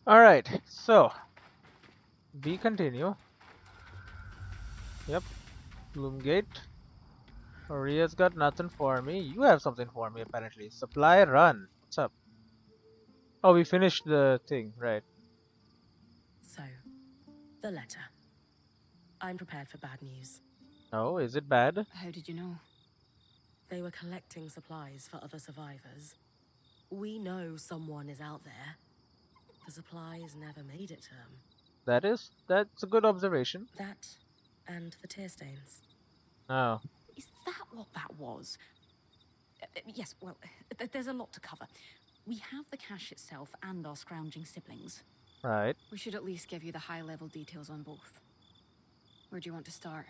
Alright, so we continue. Yep, Gloomgate. Ria's got nothing for me. You have something for me apparently. Supply run. What's up? Oh, we finished the thing, right? So, the letter. I'm prepared for bad news. Oh, is it bad? How did you know? They were collecting supplies for other survivors. We know someone is out there. The supplies never made it to them. That's a good observation. That and the tear stains. Oh, Is that what that was? Yes, well, there's a lot to cover. We have the cache itself and our scrounging siblings. right. We should at least give you the high-level details on both. Where do you want to start?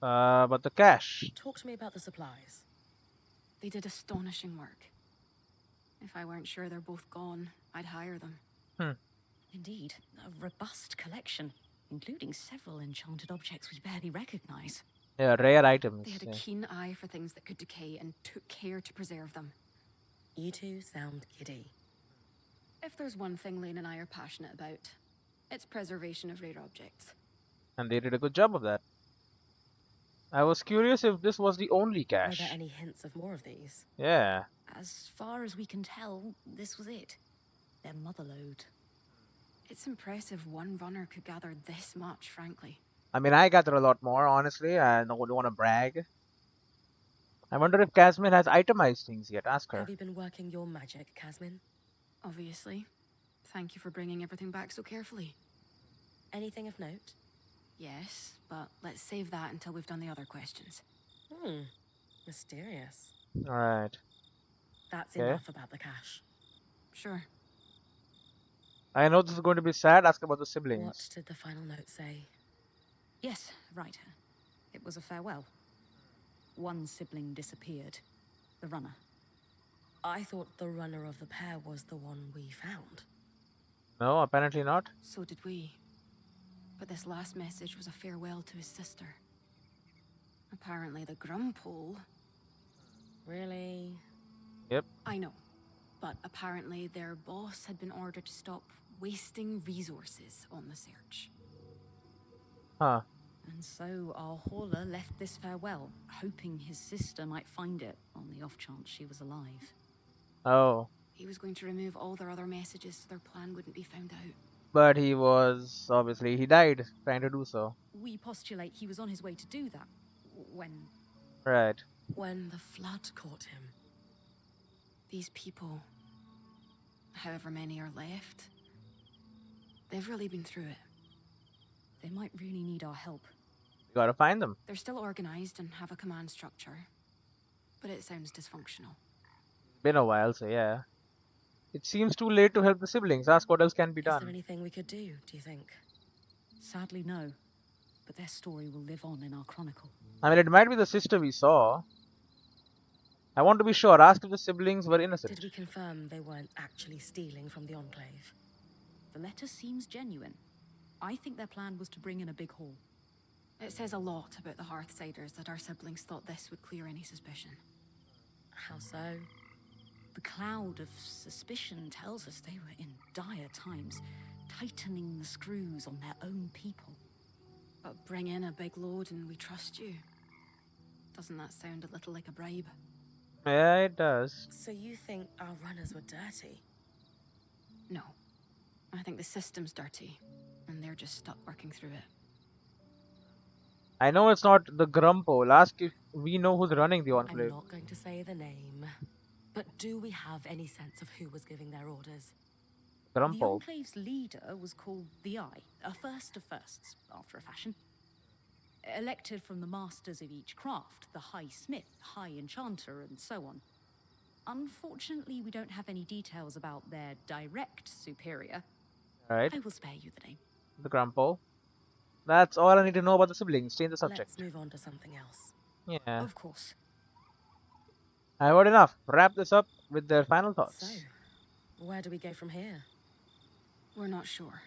But the cash. Talk to me about the supplies. They did astonishing work. If I weren't sure they're both gone, I'd hire them. Indeed, a robust collection, including several enchanted objects we barely recognize. Yeah, rare items. They had a Yeah. keen eye for things that could decay and took care to preserve them. You two sound giddy. If there's one thing Lane and I are passionate about, it's preservation of rare objects. And they did a good job of that. I was curious if this was the only Were cache. there any hints of more of these? Yeah. As far as we can tell, this was it. Their motherlode. It's impressive one runner could gather this much, frankly. I mean, I gather a lot more, honestly. I don't want to brag. I wonder if Casmin has itemized things yet. Ask her. Have you been working your magic, Casmin? Obviously. Thank you for bringing everything back so carefully. Anything of note? Yes, but let's save that until we've done the other questions. Mysterious. Alright. That's Okay. enough about the cache. Sure. I know this is going to be sad. Ask about the What siblings. did the final note say? Yes, right. It was a farewell. One sibling disappeared. The runner. I thought the runner of the pair was the one we found. No, apparently not. So did we. But this last message was a farewell to his sister. Apparently the Grumpole... Really? Yep. I know. But apparently their boss had been ordered to stop wasting resources on the search. Huh. And so our hauler left this farewell, hoping his sister might find it on the off chance she was alive. Oh. He was going to remove all their other messages so their plan wouldn't be found out. But he was... Obviously, he died trying to do so. We postulate he was on his way to do that when... Right. When the flood caught him. These people, however many are left, they've really been through it. They might really need our help. We gotta find them. They're still organized and have a command structure, but it sounds dysfunctional. Been a while, so yeah. It seems too late to help the siblings. Ask what else can be Is there done. anything we could do you think? Sadly, no. But their story will live on in our chronicle. I mean, it might be the sister we saw. I want to be sure. Ask if the siblings were innocent. Did we confirm they weren't actually stealing from the Enclave? The letter seems genuine. I think their plan was to bring in a big haul. It says a lot about the Hearthsiders that our siblings thought this would clear any suspicion. How so? The cloud of suspicion tells us they were in dire times, tightening the screws on their own people. But bring in a big load and we trust you. Doesn't that sound a little like a bribe? Yeah, it does. So you think our runners were dirty? No. I think the system's dirty, and they're just stuck working through it. I know it's not the Grumpole. Ask if we know who's running the I'm Enclave. not going to say the name. But do we have any sense of who was giving their orders? The Grumpole. Enclave's leader was called the Eye, a first of firsts, after a fashion. Elected from the masters of each craft, the High Smith, High Enchanter, and so on. Unfortunately, we don't have any details about their direct superior. Right. I will spare you the name. The Grumpole. That's all I need to know about the siblings. Change the subject. Let's move on to something else. Yeah. Of course. I've heard enough. Wrap this up with their final thoughts. So, where do we go from here? We're not sure.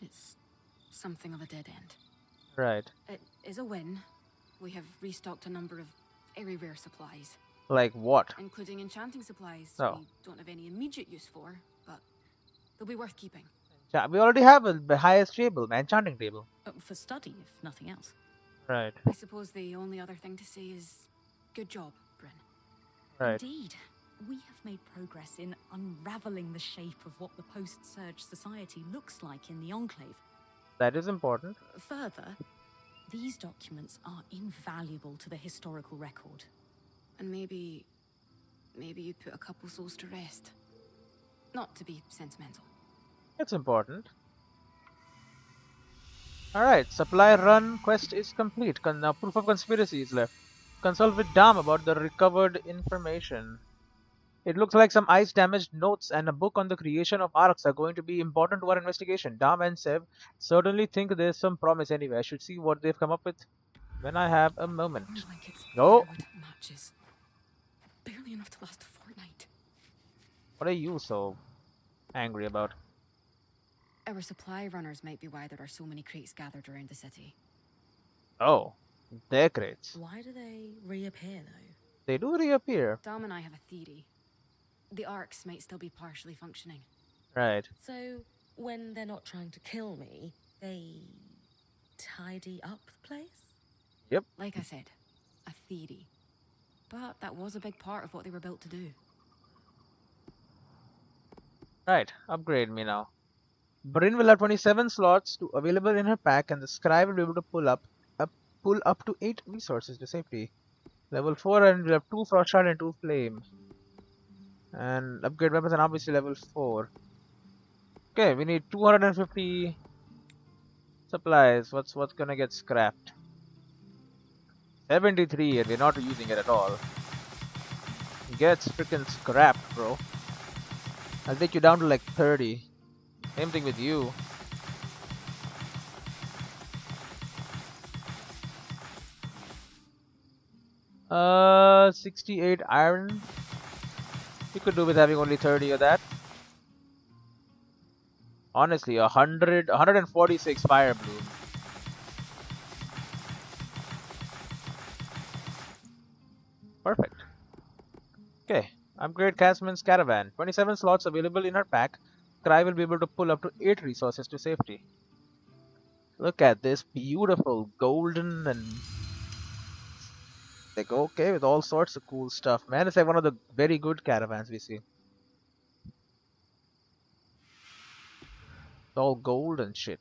It's something of a dead end. Right. It is a win. We have restocked a number of very rare supplies. Like what? Including enchanting supplies Oh. we don't have any immediate use for, but They'll be worth keeping. We already have the highest table, the enchanting table. For study, if nothing else. Right, I suppose the only other thing to say is good job, Brynn. right. Indeed. We have made progress in unraveling the shape of what the post-surge society looks like in the Enclave. That is important. Further, these documents are invaluable to the historical record. And maybe you put a couple souls to rest. Not to be sentimental. It's important. Alright, supply run quest is complete. Now proof of conspiracy is left. Consult with Dam about the recovered information. It looks like some ice damaged notes and a book on the creation of arcs are going to be important to our investigation. Dam and Sev certainly think there's some promise anyway. I should see what they've come up with when I have a moment. Warm blankets, Oh, firewood, matches. Barely enough to last a fortnight. what are you so angry about? Our supply runners might be why there are so many crates gathered around the city. Oh, their crates. Why do they reappear though? They do reappear. Dom and I have a theory. The arcs might still be partially functioning. Right. So, when they're not trying to kill me, they tidy up the place? Yep. Like I said, a theory. But that was a big part of what they were built to do. Right. Upgrade me now. Brynn will have 27 slots available in her pack, and the Scry will be able to pull up to 8 resources to safety. Level 4, and we'll have 2 Frost Shard and 2 Flame. And upgrade weapons, and obviously level 4. Okay, we need 250 supplies. What's gonna get scrapped? 73, and we're not using it at all. Gets freaking scrapped, bro. I'll take you down to like 30. Same thing with you. Uh, 68 iron. You could do with having only 30 of that. Honestly, 146 fire bloom. Perfect. Okay, upgrade Casman's caravan. 27 slots available in her pack. Cry will be able to pull up to 8 resources to safety. Look at this beautiful golden and like okay with all sorts of cool stuff, man. It's like one of the very good caravans we see. It's all gold and shit.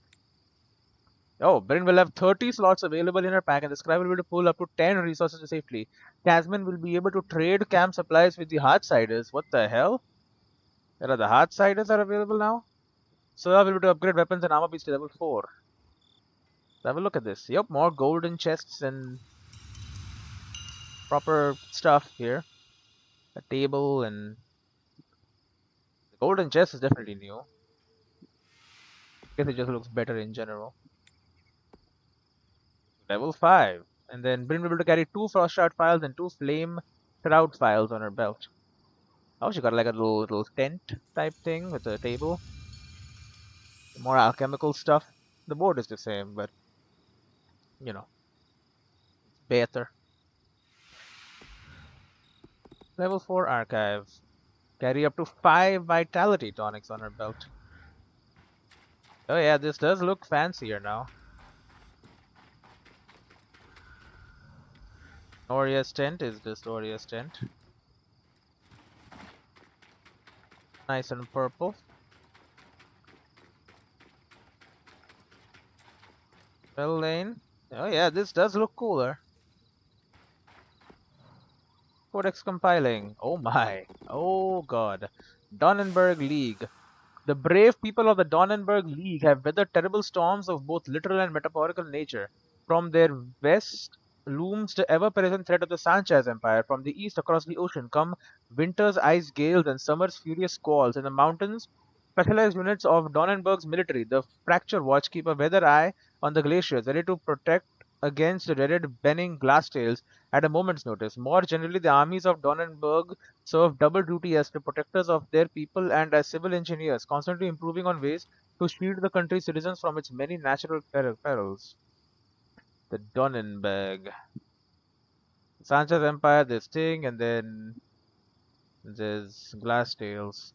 Oh, Brynn will have 30 slots available in her pack, and the Scribe will be able to pull up to 10 resources to safely. Tasman will be able to trade camp supplies with the Hardsiders. What the hell? There are the Hardsiders are available now? So I will be able to upgrade weapons and armor piece to level 4. So have a look at this. Yep, more golden chests and proper stuff here. A table and the golden chest is definitely new. I guess it just looks better in general. Level 5. And then Brynn will be able to carry 2 Frost Shard files and 2 Flame Shroud files on her belt. Oh, she got like a little tent type thing with a table. More alchemical stuff. The board is the same, but you know, better. Level 4 archive. Carry up to 5 vitality tonics on her belt. Oh yeah, this does look fancier now. Oria's tent is just Oria's tent. Nice and purple. Well lane. Oh yeah, this does look cooler. Codex compiling. Oh my. Oh god. Donnenberg League. The brave people of the Donnenberg League have weathered terrible storms of both literal and metaphorical nature. From their west looms the ever-present threat of the Sanchez Empire. From the east across the ocean come winter's ice gales and summer's furious squalls. In the mountains, specialized units of Donnenberg's military, the Fracture Watch, keep a weather eye on the glaciers, ready to protect against the dreaded Benning Glasstails at a moment's notice. More generally, the armies of Donnenberg serve double duty as the protectors of their people and as civil engineers, constantly improving on ways to shield the country's citizens from its many natural perils. The Donnenberg. Sanchez Empire, this thing, and then there's Glasstails.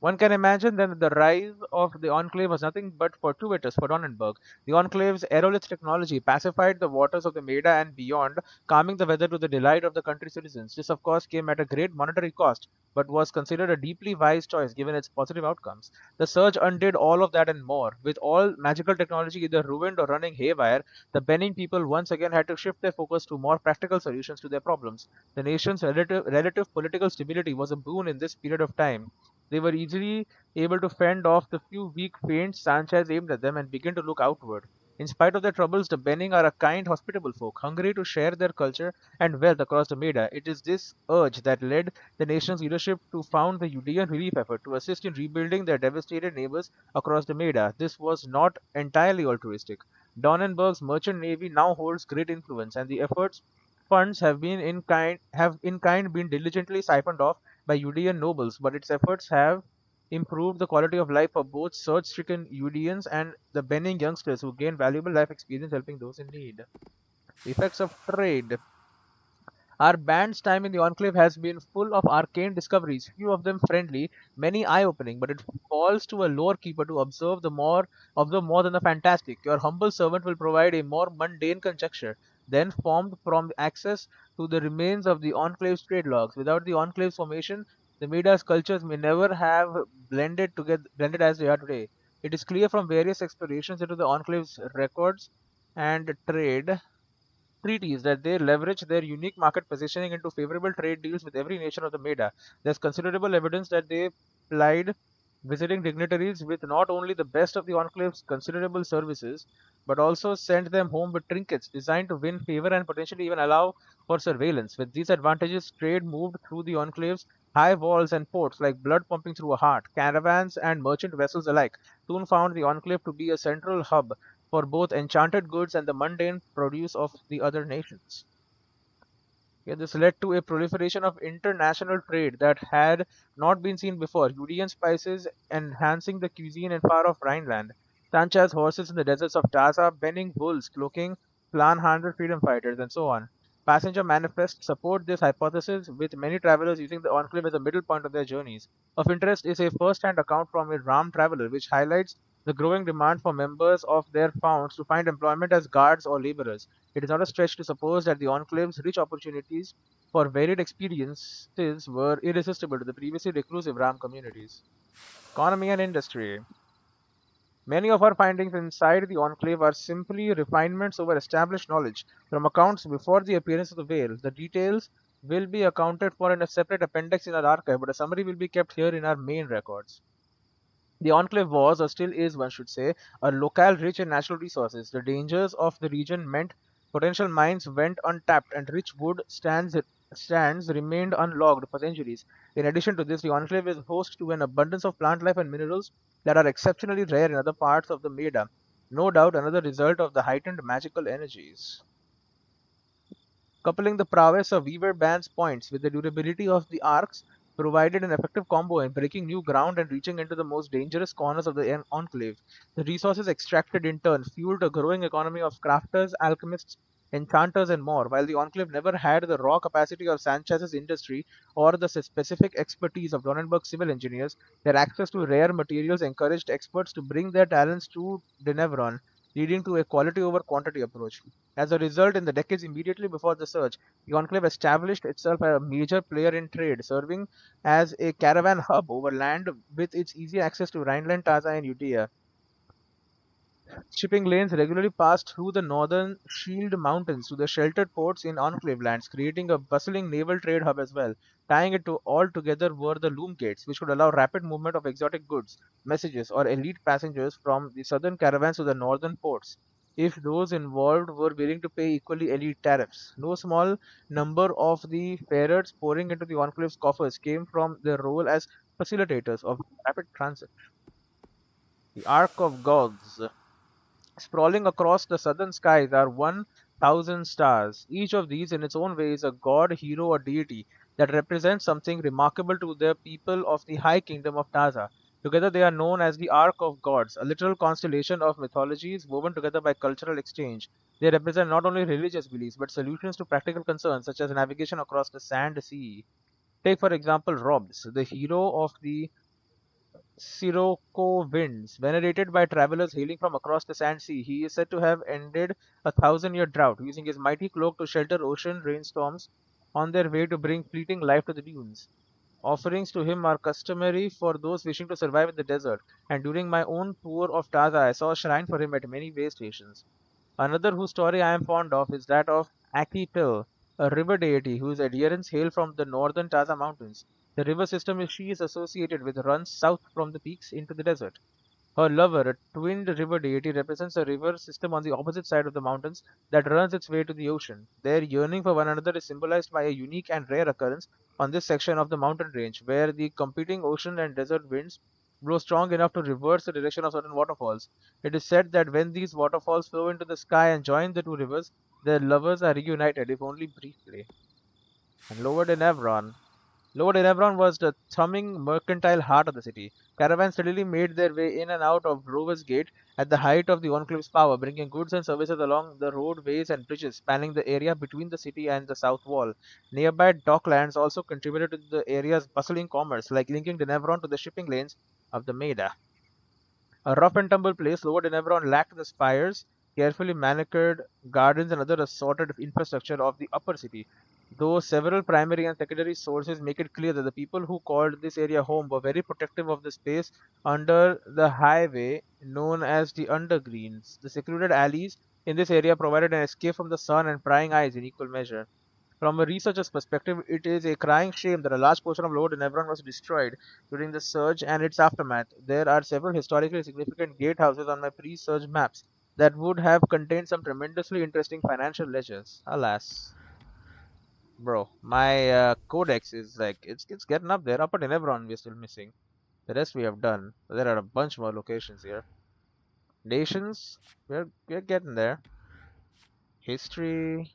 One can imagine then that the rise of the Enclave was nothing but fortuitous for Donenberg. The Enclave's aerolith technology pacified the waters of the Meda and beyond, calming the weather to the delight of the country's citizens. This, of course, came at a great monetary cost, but was considered a deeply wise choice given its positive outcomes. The Surge undid all of that and more. With all magical technology either ruined or running haywire, the Benin people once again had to shift their focus to more practical solutions to their problems. The nation's relative political stability was a boon in this period of time. They were easily able to fend off the few weak feints Sanchez aimed at them and begin to look outward. In spite of their troubles, the Benning are a kind, hospitable folk, hungry to share their culture and wealth across the Meda. It is this urge that led the nation's leadership to found the Judean relief effort to assist in rebuilding their devastated neighbors across the Meda. This was not entirely altruistic. Donenberg's merchant navy now holds great influence, and the efforts funds have in kind been diligently siphoned off by Judean nobles, but its efforts have improved the quality of life for both surge-stricken Judeans and the Benning youngsters who gain valuable life experience helping those in need. The effects of trade. Our band's time in the Enclave has been full of arcane discoveries, few of them friendly, many eye-opening, but it falls to a lore keeper to observe more than the fantastic. Your humble servant will provide a more mundane conjecture, then formed from access to the remains of the Enclave's trade logs. Without the Enclave's formation, the Midas cultures may never have blended as they are today. It is clear from various explorations into the Enclave's records and trade treaties that they leverage their unique market positioning into favorable trade deals with every nation of the Meda. There's considerable evidence that they plied visiting dignitaries with not only the best of the Enclave's considerable services, but also sent them home with trinkets designed to win favor and potentially even allow for surveillance. With these advantages, trade moved through the Enclave's high walls and ports like blood pumping through a heart. Caravans and merchant vessels alike soon found the Enclave to be a central hub for both enchanted goods and the mundane produce of the other nations. Yeah, this led to a proliferation of international trade that had not been seen before. Judean spices enhancing the cuisine in far off Rhineland, Sanchez horses in the deserts of Taza, Benning bulls cloaking Plan-handed freedom fighters, and so on. Passenger manifests support this hypothesis, with many travelers using the enclave as a middle point of their journeys. Of interest is a first-hand account from a Ram traveler, which highlights the growing demand for members of their founds to find employment as guards or laborers. It is not a stretch to suppose that the Enclave's rich opportunities for varied experiences were irresistible to the previously reclusive Ram communities. Economy and industry. Many of our findings inside the Enclave are simply refinements over established knowledge from accounts before the appearance of the whale. The details will be accounted for in a separate appendix in our archive, but a summary will be kept here in our main records. The Enclave was, or still is, one should say, a locale rich in natural resources. The dangers of the region meant potential mines went untapped and rich stands remained unlogged for centuries. In addition to this, the Enclave is host to an abundance of plant life and minerals that are exceptionally rare in other parts of the Meda. No doubt another result of the heightened magical energies. Coupling the prowess of Weaver Band's points with the durability of the arcs provided an effective combo in breaking new ground and reaching into the most dangerous corners of the Enclave. The resources extracted in turn fueled a growing economy of crafters, alchemists, enchanters, and more. While the Enclave never had the raw capacity of Sanchez's industry or the specific expertise of Donenberg's civil engineers, their access to rare materials encouraged experts to bring their talents to Denevron, leading to a quality over quantity approach. As a result, in the decades immediately before the surge, the Enclave established itself as a major player in trade, serving as a caravan hub over land with its easy access to Rhineland, Taza, and Judea. Shipping lanes regularly passed through the northern Shield Mountains to the sheltered ports in Enclave lands, creating a bustling naval trade hub as well. Tying it to all together were the loom gates, which would allow rapid movement of exotic goods, messages, or elite passengers from the southern caravans to the northern ports, if those involved were willing to pay equally elite tariffs. No small number of the farers pouring into the Enclave's coffers came from their role as facilitators of rapid transit. The Ark of Gods. Sprawling across the southern skies are 1,000 stars. Each of these, in its own way, is a god, hero, or deity that represents something remarkable to the people of the High Kingdom of Taza. Together, they are known as the Ark of Gods, a literal constellation of mythologies woven together by cultural exchange. They represent not only religious beliefs but solutions to practical concerns such as navigation across the sand sea. Take, for example, Robs, the hero of the Sirocco winds. Venerated by travelers hailing from across the sand sea, he is said to have ended a 1,000-year drought, using his mighty cloak to shelter ocean rainstorms on their way to bring fleeting life to the dunes. Offerings to him are customary for those wishing to survive in the desert, and during my own tour of Taza, I saw a shrine for him at many way stations. Another whose story I am fond of is that of Akitil, a river deity whose adherents hail from the northern Taza mountains. The river system she is associated with runs south from the peaks into the desert. Her lover, a twinned river deity, represents a river system on the opposite side of the mountains that runs its way to the ocean. Their yearning for one another is symbolized by a unique and rare occurrence on this section of the mountain range, where the competing ocean and desert winds blow strong enough to reverse the direction of certain waterfalls. It is said that when these waterfalls flow into the sky and join the two rivers, their lovers are reunited, if only briefly. And lowered in Evron, Lord Enebron was the thumbing mercantile heart of the city. Caravans steadily made their way in and out of Rover's Gate at the height of the Enclave's power, bringing goods and services along the roadways and bridges spanning the area between the city and the south wall. Nearby docklands also contributed to the area's bustling commerce, like linking Denevron to the shipping lanes of the Maida. A rough and tumble place, Lower Denevron lacked the spires, carefully manicured gardens, and other assorted infrastructure of the upper city, though several primary and secondary sources make it clear that the people who called this area home were very protective of the space under the highway known as the Undergreens. The secluded alleys in this area provided an escape from the sun and prying eyes in equal measure. From a researcher's perspective, it is a crying shame that a large portion of Lower Denevron was destroyed during the surge and its aftermath. There are several historically significant gatehouses on my pre-surge maps that would have contained some tremendously interesting financial ledgers. Alas, bro, my codex is like it's getting up there. Upper Denevron we're still missing. The rest we have done. There are a bunch more locations here. Nations, we're getting there. History,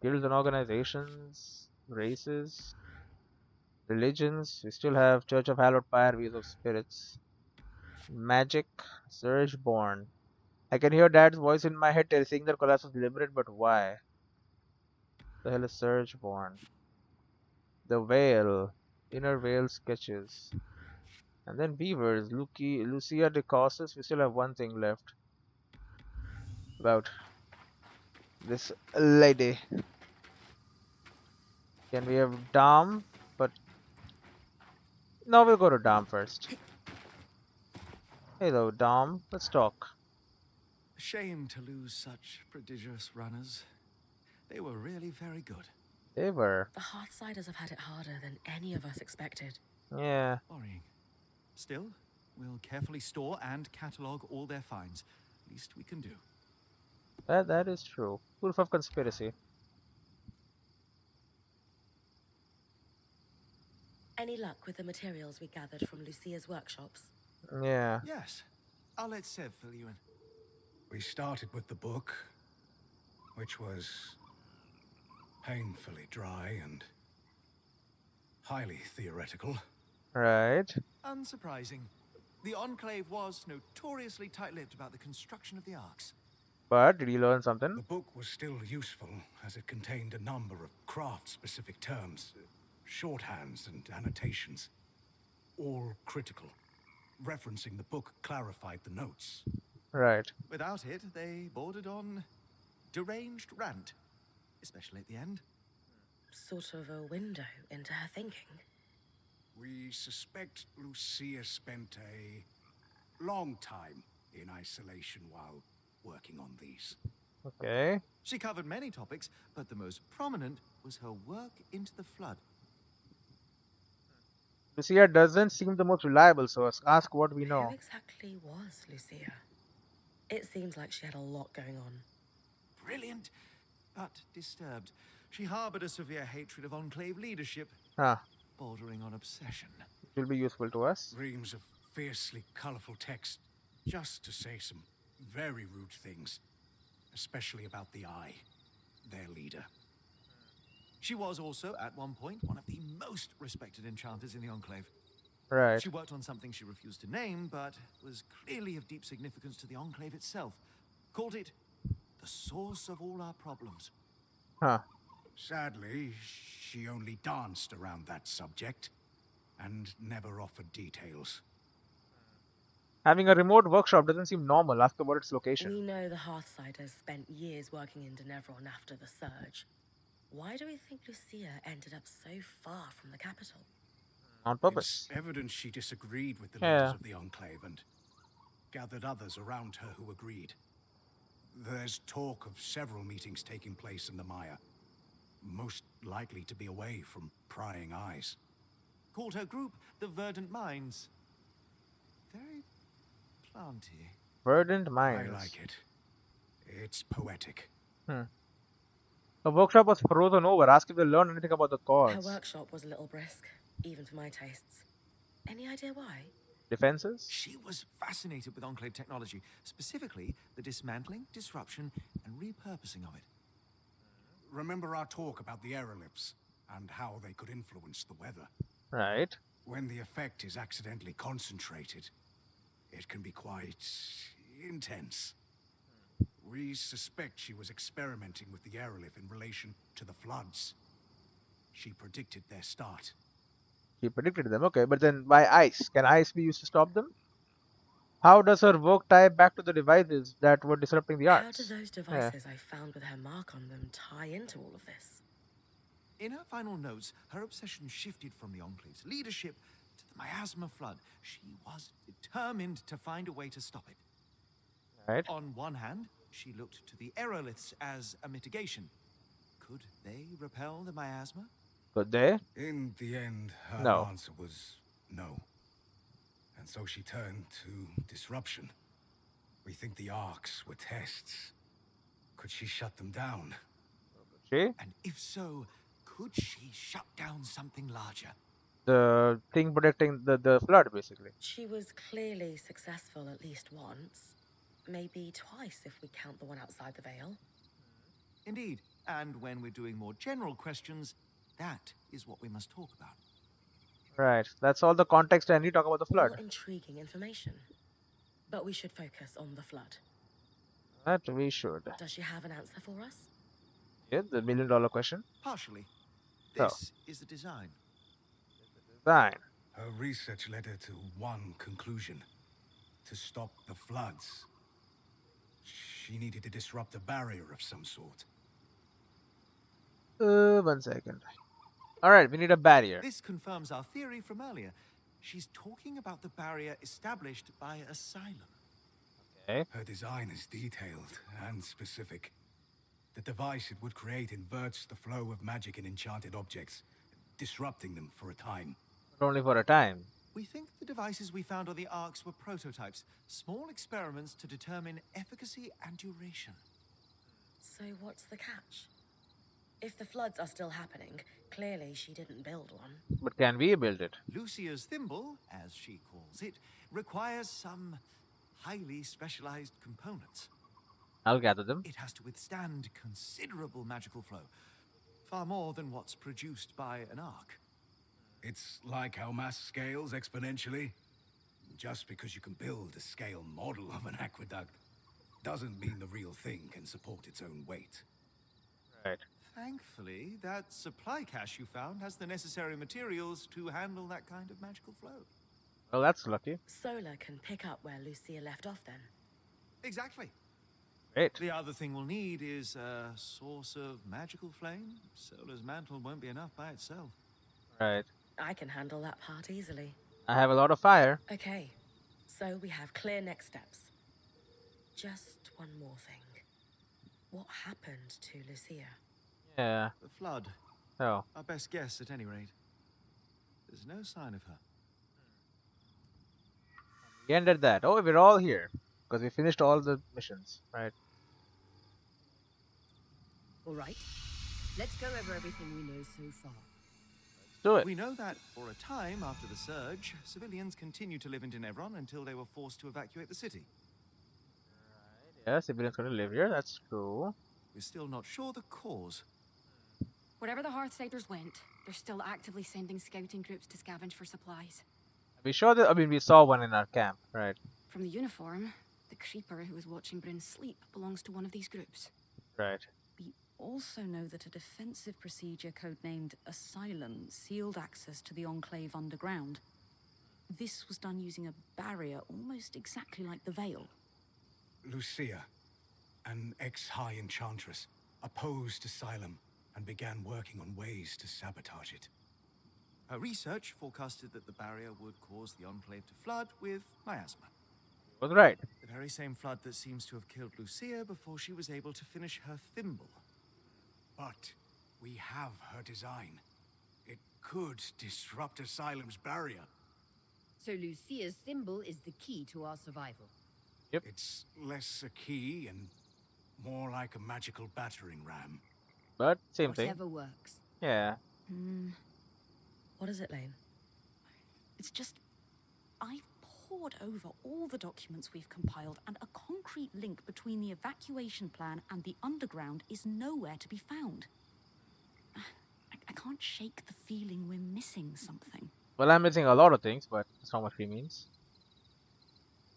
guilds and organizations, races. Religions, we still have Church of Hallowed Fire, Views of Spirits. Magic, Surgeborn. I can hear Dad's voice in my head saying that collapse was deliberate, but why? The hell is Surgeborn? The Veil, Inner Veil Sketches. And then Beavers, Lucia de Causes. We still have one thing left about this lady. Can we have Dom? But no, we'll go to Dom first. Hello, Dom. Let's talk. Shame to lose such prodigious runners. They were really very good. They were. The Hearthsiders have had it harder than any of us expected. Yeah. Worrying. Still, we'll carefully store and catalogue all their finds. Least we can do. That is true. Proof of conspiracy. Any luck with the materials we gathered from Lucia's workshops? Yeah. Yes. I'll let Sev fill you in. We started with the book, which was painfully dry and highly theoretical. Right. Unsurprising. The Enclave was notoriously tight-lipped about the construction of the arcs. But did you learn The something? book was still useful as it contained a number of craft-specific terms, shorthands and annotations, all critical. Referencing the book clarified the notes. Right. Without it, they bordered on deranged rant, especially at the end. Sort of a window into her thinking. We suspect Lucia spent a long time in isolation while working on these. Okay. She covered many topics, but the most prominent was her work into the flood. Lucia doesn't seem the most reliable, so ask what we know. Who exactly was Lucia? It seems like she had a lot going on. Brilliant, but disturbed. She harbored a severe hatred of Enclave leadership, Huh. bordering on obsession. It will be useful to us. Reams of fiercely colorful text, just to say some very rude things, especially about the Eye, their leader. She was also, at one point, one of the most respected enchanters in the Enclave. Right. She worked on something she refused to name, but was clearly of deep significance to the Enclave itself. Called it the source of all our problems. Huh. Sadly, she only danced around that subject, and never offered details. Having a remote workshop doesn't seem normal. Ask about its location. We know the Hearthsiders spent years working in Denevron after the Surge. Why do we think Lucia ended up so far from the capital? On It's purpose. evident she disagreed with the Yeah. leaders of the Enclave and gathered others around her who agreed. There's talk of several meetings taking place in the Mire, most likely to be away from prying eyes. Called her group the Verdant Minds. Very planty. Verdant I Minds. like it. It's poetic. The workshop was frozen over. Ask if they learned anything about the Her cause. workshop was a little brisk, even for my tastes. Any idea why? Defenses? She was fascinated with Enclave technology, specifically the dismantling, disruption, and repurposing of it. Remember our talk about the aeroliths and how they could influence the weather? Right. When the effect is accidentally concentrated, it can be quite intense. We suspect she was experimenting with the aerolith in relation to the floods. She predicted their start. He predicted them. Okay, but then why ice? Can ice be used to stop them? How does her work tie back to the devices that were disrupting the How arts? do those devices I found with her mark on them tie into all of this? In her final notes, her obsession shifted from the Enclave's leadership to the miasma flood. She was determined to find a way to stop it. Right. On one hand, she looked to the aeroliths as a mitigation. Could they repel the miasma? Could they? In the end, her No. answer was no. And so she turned to disruption. We think the arcs were tests. Could she shut them down? She? And if so, could she shut down something larger? The thing protecting the flood, basically. She was clearly successful at least once. Maybe twice if we count the one outside the Veil. Indeed. And when we're doing more general questions, that is what we must talk about. Right. That's all the context I need to talk about the All flood. intriguing information. But we should focus on the flood. That we should. Does she have an answer for us? Yeah, the $1,000,000 question. Partially. So. This is the design. Design. Her research led her to one conclusion: to stop the floods. She needed to disrupt a barrier of some sort. 1 second. Alright, we need a barrier. This confirms our theory from earlier. She's talking about the barrier established by Asylum. Okay. Her design is detailed and specific. The device it would create inverts the flow of magic in enchanted objects, disrupting them for a time. But only for a time. We think the devices we found on the arcs were prototypes, small experiments to determine efficacy and duration. So what's the catch? If the floods are still happening, clearly she didn't build one. But can we build it? Lucia's thimble, as she calls it, requires some highly specialized components. I'll gather them. It has to withstand considerable magical flow, far more than what's produced by an arc. It's like how mass scales exponentially. Just because you can build a scale model of an aqueduct doesn't mean the real thing can support its own weight. Right. Thankfully, that supply cache you found has the necessary materials to handle that kind of magical flow. Well, that's lucky. Solar can pick up where Lucia left off then. Exactly. Great. The other thing we'll need is a source of magical flame. Solar's mantle won't be enough by itself. Right. I can handle that part easily. I have a lot of fire. Okay, so we have clear next steps. Just one more thing. What happened to Lucia? Yeah. The flood, Oh. our best guess at any rate. There's no sign of her. We ended that. Oh, we're all here. Because we finished all the missions. Right. All right. Let's go over everything we know so far. Do it. We know that, for a time after the surge, civilians continued to live in Denevron until they were forced to evacuate the city. Yeah, civilians gonna live here. That's true. We're still not sure the cause. Wherever the Hearthsiders went, they're still actively sending scouting groups to scavenge for supplies. We sure that, I mean, we saw one in our camp. Right. From the uniform, the creeper who was watching Brynn sleep belongs to one of these groups. Right. We also know that a defensive procedure codenamed Asylum sealed access to the Enclave underground. This was done using a barrier almost exactly like the Veil. Lucia, an ex-high enchantress, opposed Asylum and began working on ways to sabotage it. Her research forecasted that the barrier would cause the Enclave to flood with miasma. Was right. The very same flood that seems to have killed Lucia before she was able to finish her thimble. But we have her design. It could disrupt Asylum's barrier. So Lucia's thimble is the key to our survival. It's less a key and more like a magical battering ram. But same thing. Whatever works. Yeah. What is it, Lane? It's just, I've pored over all the documents we've compiled, and a concrete link between the evacuation plan and the underground is nowhere to be found. I can't shake the feeling we're missing something. Well, I'm missing a lot of things, but that's not what she means.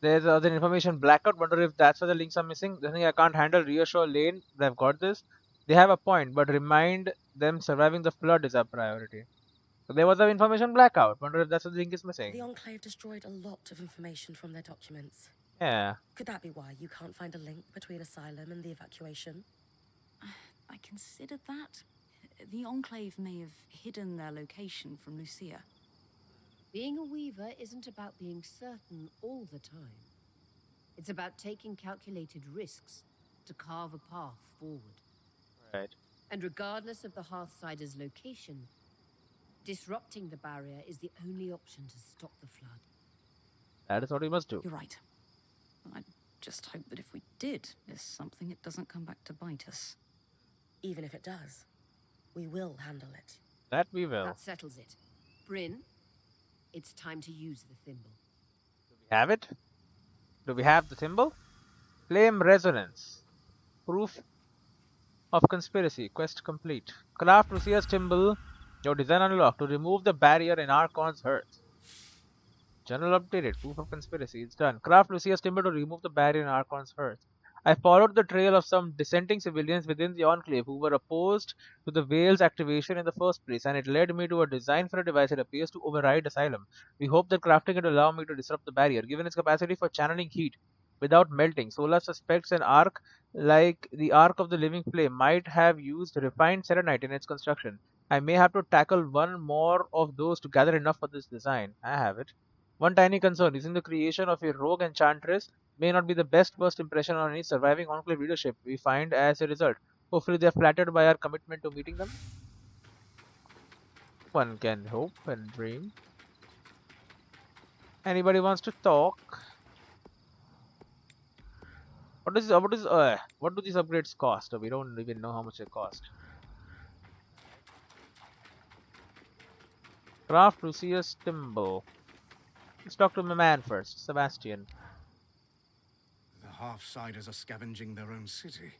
There's other information blackout. Wonder if that's why the links are missing. The thing I can't handle. Reassure Lane. They've got this. They have a point, but remind them surviving the flood is our priority. So there was an information blackout. Wonder if that's what the link is missing. The Enclave destroyed a lot of information from their documents. Yeah. Could that be why you can't find a link between Asylum and the evacuation? I considered that. The Enclave may have hidden their location from Lucia. Being a weaver isn't about being certain all the time. It's about taking calculated risks to carve a path forward. Right. And regardless of the Hearthsider's location, disrupting the barrier is the only option to stop the flood. That is what we must do. You're right. I just hope that if we did miss something, it doesn't come back to bite us. Even if it does, we will handle it. That we will. That settles it. Brynn, it's time to use the thimble. Do we have it? Do we have the symbol? Flame resonance. Proof of conspiracy. Quest complete. Craft Lucia's thimble. Your design unlocked to remove the barrier in Archon's hearth. General updated. Proof of conspiracy. It's done. Craft Lucia's thimble to remove the barrier in Archon's hearth. I followed the trail of some dissenting civilians within the Enclave who were opposed to the Veil's activation in the first place, and it led me to a design for a device that appears to override Asylum. We hope that crafting it will allow me to disrupt the barrier, given its capacity for channeling heat without melting. Solar suspects an arc like the Arc of the Living Flame might have used refined selenite in its construction. I may have to tackle one more of those to gather enough for this design. I have it. One tiny concern, using the creation of a rogue enchantress may not be the best first impression on any surviving Enclave leadership we find as a result. Hopefully they are flattered by our commitment to meeting them. One can hope and dream. Anybody wants to talk? What do these upgrades cost? We don't even know how much they cost. Craft Lucia's thimble. Let's talk to my man first, Sebastian. The half-siders are scavenging their own city.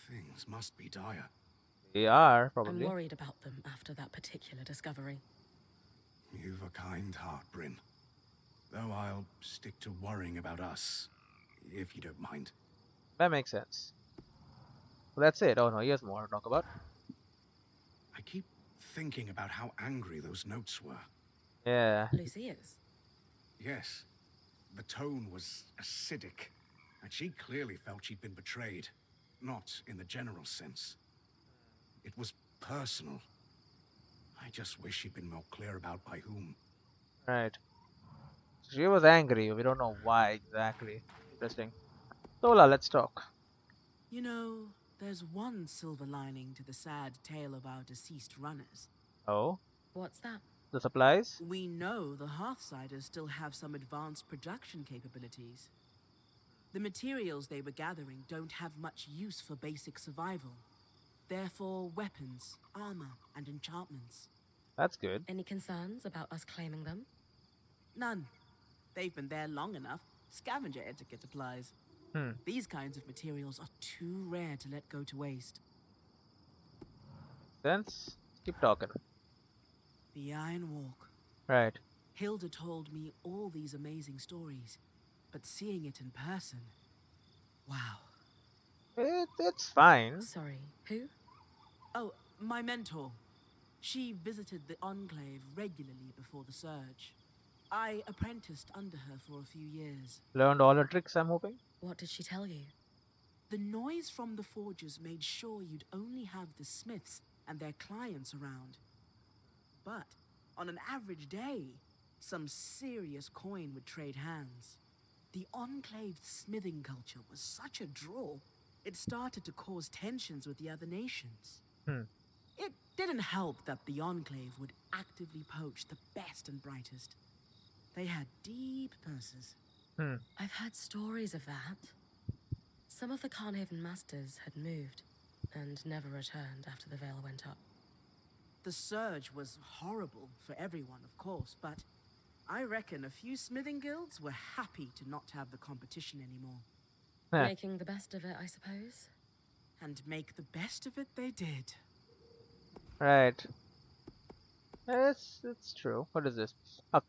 Things must be dire. They are, I'm probably. worried about them after that particular discovery. You've a kind heart, Brynn. Though I'll stick to worrying about us, if you don't mind. That makes sense. Well, that's it. Oh no, here's more to talk about. I keep thinking about how angry those notes were. Yeah. Lucia's. Yes, the tone was acidic, and she clearly felt she'd been betrayed. Not in the general sense. It was personal. I just wish she'd been more clear about by whom. Right. She was angry. We don't know why exactly. Interesting. Sola, let's talk. You know, there's one silver lining to the sad tale of our deceased runners. Oh, What's that? the supplies? We know the Hearthsiders still have some advanced production capabilities. The materials they were gathering don't have much use for basic survival. Therefore, weapons, armor, and enchantments. That's good. Any concerns about us claiming them? None. They've been there long enough. Scavenger etiquette applies. These kinds of materials are too rare to let go to waste. Sense? Keep talking. The Iron Walk. Right. Hilda told me all these amazing stories, but seeing it in person, wow. It's fine. Sorry, who? Oh, my mentor. She visited the Enclave regularly before the Surge. I apprenticed under her for a few years. Learned all the tricks, I'm hoping. What did she tell you? The noise from the forges made sure you'd only have the smiths and their clients around. But on an average day, some serious coin would trade hands. The Enclave's smithing culture was such a draw, it started to cause tensions with the other nations. Hmm. It didn't help that the Enclave would actively poach the best and brightest. They had deep purses. Hmm. I've heard stories of that. Some of the Carnhaven masters had moved and never returned after the veil went up. The Surge was horrible for everyone, of course, but I reckon a few smithing guilds were happy to not have the competition anymore. Heh. Making the best of it, I suppose. And make the best of it they did. Right. It's true. What is this?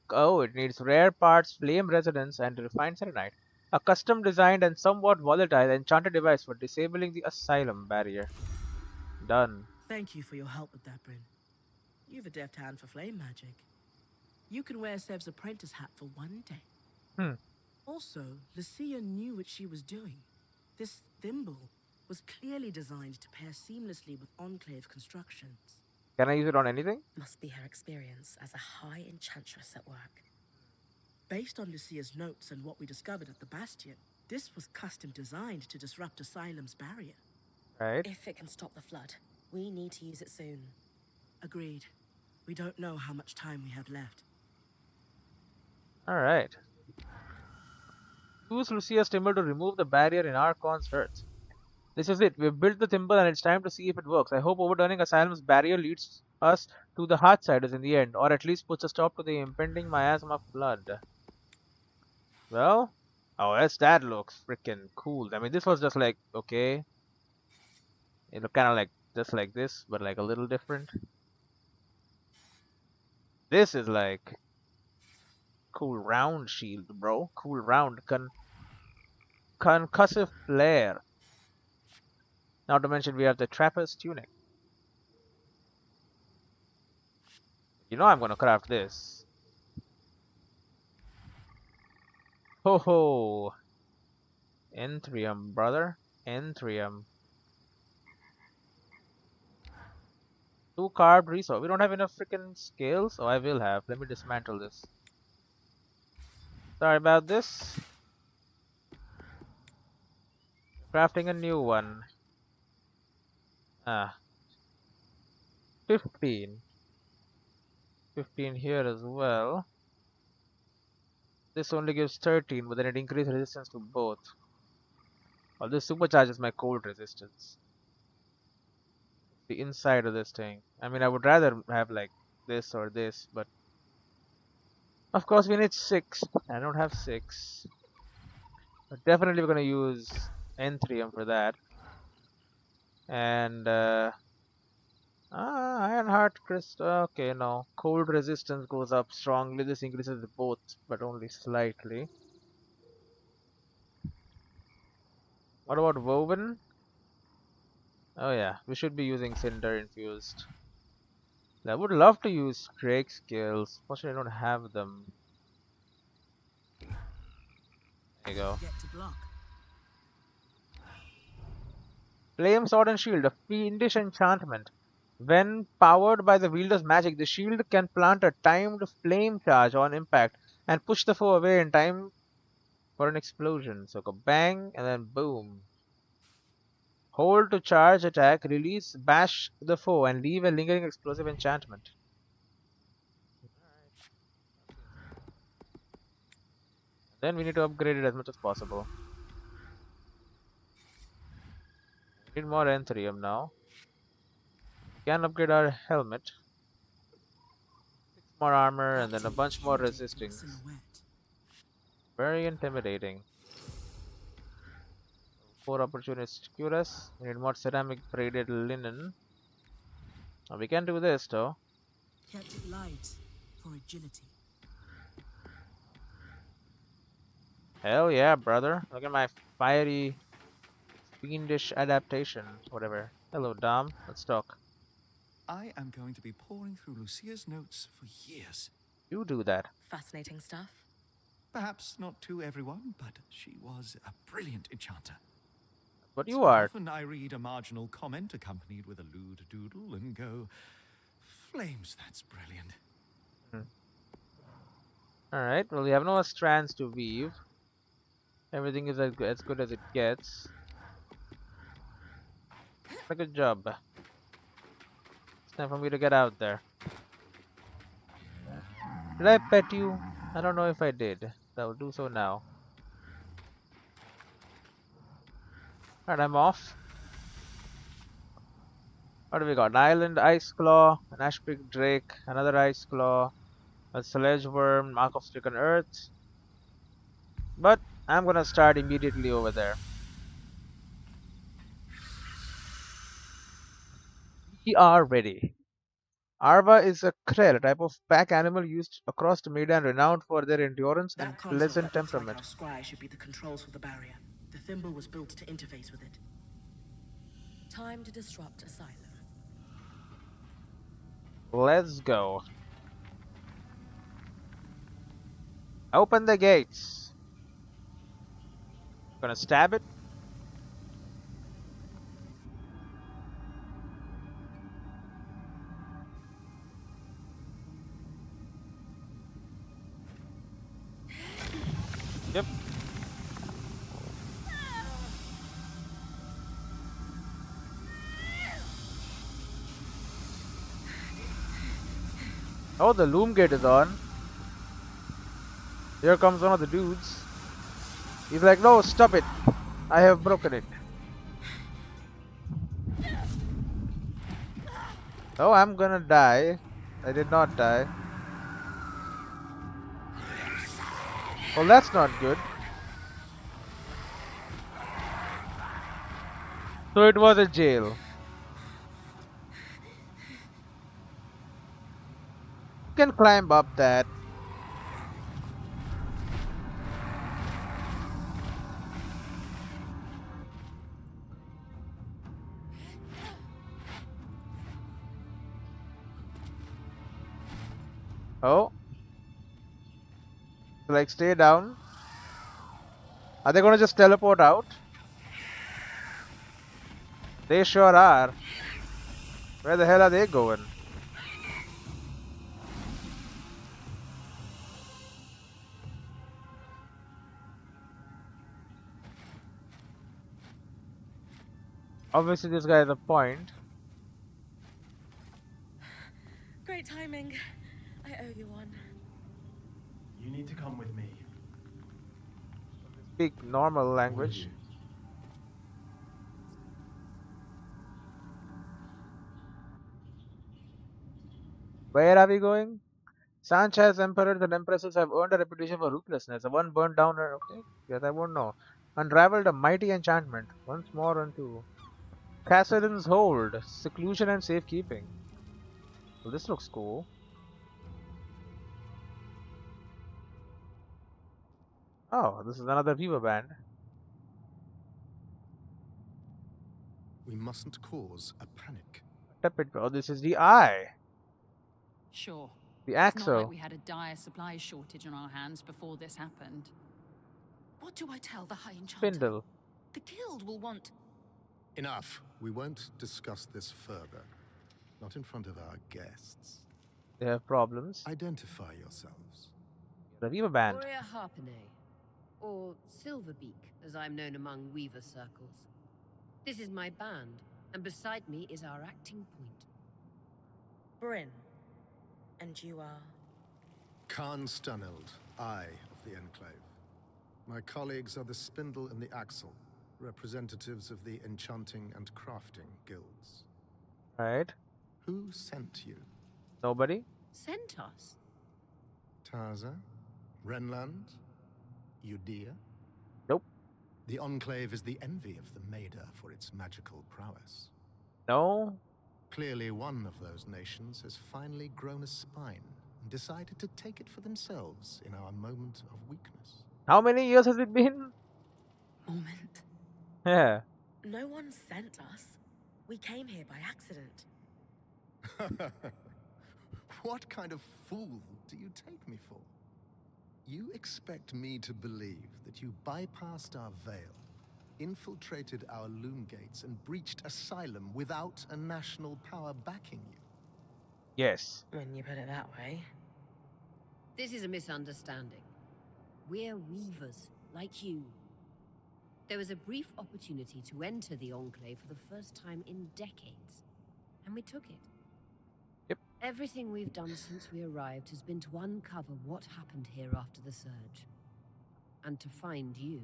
Oh, it needs rare parts, flame resonance, and refined selenite. A custom designed and somewhat volatile enchanted device for disabling the asylum barrier. Done. Thank you for your help with that, Brynn. You've a deft hand for flame magic. You can wear Sev's apprentice hat for one day. Hmm. Also, Lucia knew what she was doing. This thimble was clearly designed to pair seamlessly with Enclave constructions. Can I use it on anything? Must be her experience as a high enchantress at work. Based on Lucia's notes and what we discovered at the Bastion, this was custom designed to disrupt Asylum's barrier. Right. If it can stop the flood, we need to use it soon. Agreed. We don't know how much time we have left. Alright. Use Lucia's timber to remove the barrier in Archon's hearth. This is it. We've built the timber and it's time to see if it works. I hope overturning Asylum's barrier leads us to the Hearthsiders in the end, or at least puts a stop to the impending miasma flood. Well, oh, that looks freaking cool. I mean, this was just like, okay. It looked kind of like, just like this, but like a little different. This is like, cool round shield, bro. Cool round concussive flare. Not to mention we have the Trapper's tunic. You know I'm gonna craft this. Ho ho! Enthrium, brother. Enthrium. 2 carved resource. We don't have enough freaking scales? Oh, I will have. Let me dismantle this. Sorry about this. Crafting a new one. 15. 15 here as well. This only gives 13, but then it increases resistance to both. Well, this supercharges my cold resistance. The inside of this thing. I mean, I would rather have like this or this, but of course we need 6. I don't have 6. But definitely we're gonna use Enthrium for that. And Ironheart Crystal. Okay, no. Cold resistance goes up strongly. This increases both, but only slightly. What about Woven? Oh yeah, we should be using Cinder infused. I would love to use Drake skills. Fortunately, I don't have them. There you go. Get to block. Flame Sword and Shield, a fiendish enchantment. When powered by the wielder's magic, the shield can plant a timed flame charge on impact and push the foe away in time for an explosion. So go bang and then boom. Hold to charge attack, release, bash the foe, and leave a lingering explosive enchantment. Then we need to upgrade it as much as possible. We need more Enthrium now. We can upgrade our helmet. 6 more armor and then a bunch more resisting. Silhouette. Very intimidating. 4 opportunist cuirass. We need more ceramic braided linen. Oh, we can do this though. Kept it light for agility. Hell yeah, brother. Look at my fiery Fiendish adaptation, whatever. Hello, Dom. Let's talk. I am going to be pouring through Lucia's notes for years. You do that. Fascinating stuff. Perhaps not to everyone, but she was a brilliant enchanter. But you So are. often I read a marginal comment accompanied with a lewd doodle and go, flames, that's brilliant. Alright, well, we have no strands to weave. Everything is as good as it gets. A good job. It's time for me to get out there. Did I pet you? I don't know if I did. I will do so now. Alright, I'm off. What do we got? An island ice claw, an ashpig drake, another ice claw, a sledge worm, mark of stricken earth. But I'm gonna start immediately over there. We are ready. Arva is a krell, a type of pack animal used across the Medan, renowned for their endurance and That console pleasant that looks like temperament. our scry should be the controls for the barrier. The thimble was built to interface with it. Time to disrupt Asylum. Let's go. Open the gates. Gonna stab it. Yep. Oh, the loom gate is on. Here comes one of the dudes. He's like, no, stop it. I have broken it. Oh, I'm gonna die. I did not die. Well, that's not good. So it was a jail. You can climb up that. Oh. Like, stay down. Are they gonna just teleport out? They sure are. Where the hell are they going? Obviously, this guy has a point. Great timing. I owe you one. You need to come with me. Speak normal All of language. you. Where are we going? Sanchez emperors and empresses have earned a reputation for ruthlessness. The one burned down her. Okay, yes, I won't know. Unraveled a mighty enchantment. Once more unto Cassidy's hold, seclusion and safekeeping. Well, this looks cool. Oh, this is another Viva band. We mustn't cause a panic. Tepid. Oh, this is the eye. Sure. The It's not like axle. we had a dire supplies shortage on our hands before this happened. What do I tell the High Enchanter? Spindle. The guild will want... Enough. We won't discuss this further. Not in front of our guests. They have problems. Identify yourselves. The Viva band. Warrior Harpenay, or Silverbeak, as I'm known among Weaver circles. This is my band, and beside me is our acting point. Brynn. And you are? Khan Staneld, Eye of the Enclave. My colleagues are the Spindle and the Axle, representatives of the Enchanting and Crafting guilds. Right. Who sent you? Nobody. Sent us? Taza? Renland? Udea? Nope. The Enclave is the envy of the Maida for its magical prowess. No. Clearly one of those nations has finally grown a spine and decided to take it for themselves in our moment of weakness. How many years has it been? Moment. Yeah. No one sent us. We came here by accident. What kind of fool do you take me for? You expect me to believe that you bypassed our veil, infiltrated our loom gates, and breached asylum without a national power backing you? Yes. When you put it that way. This is a misunderstanding. We're weavers, like you. There was a brief opportunity to enter the Enclave for the first time in decades, and we took it. Yep. Everything we've done since we arrived has been to uncover what happened here after the Surge. And to find you.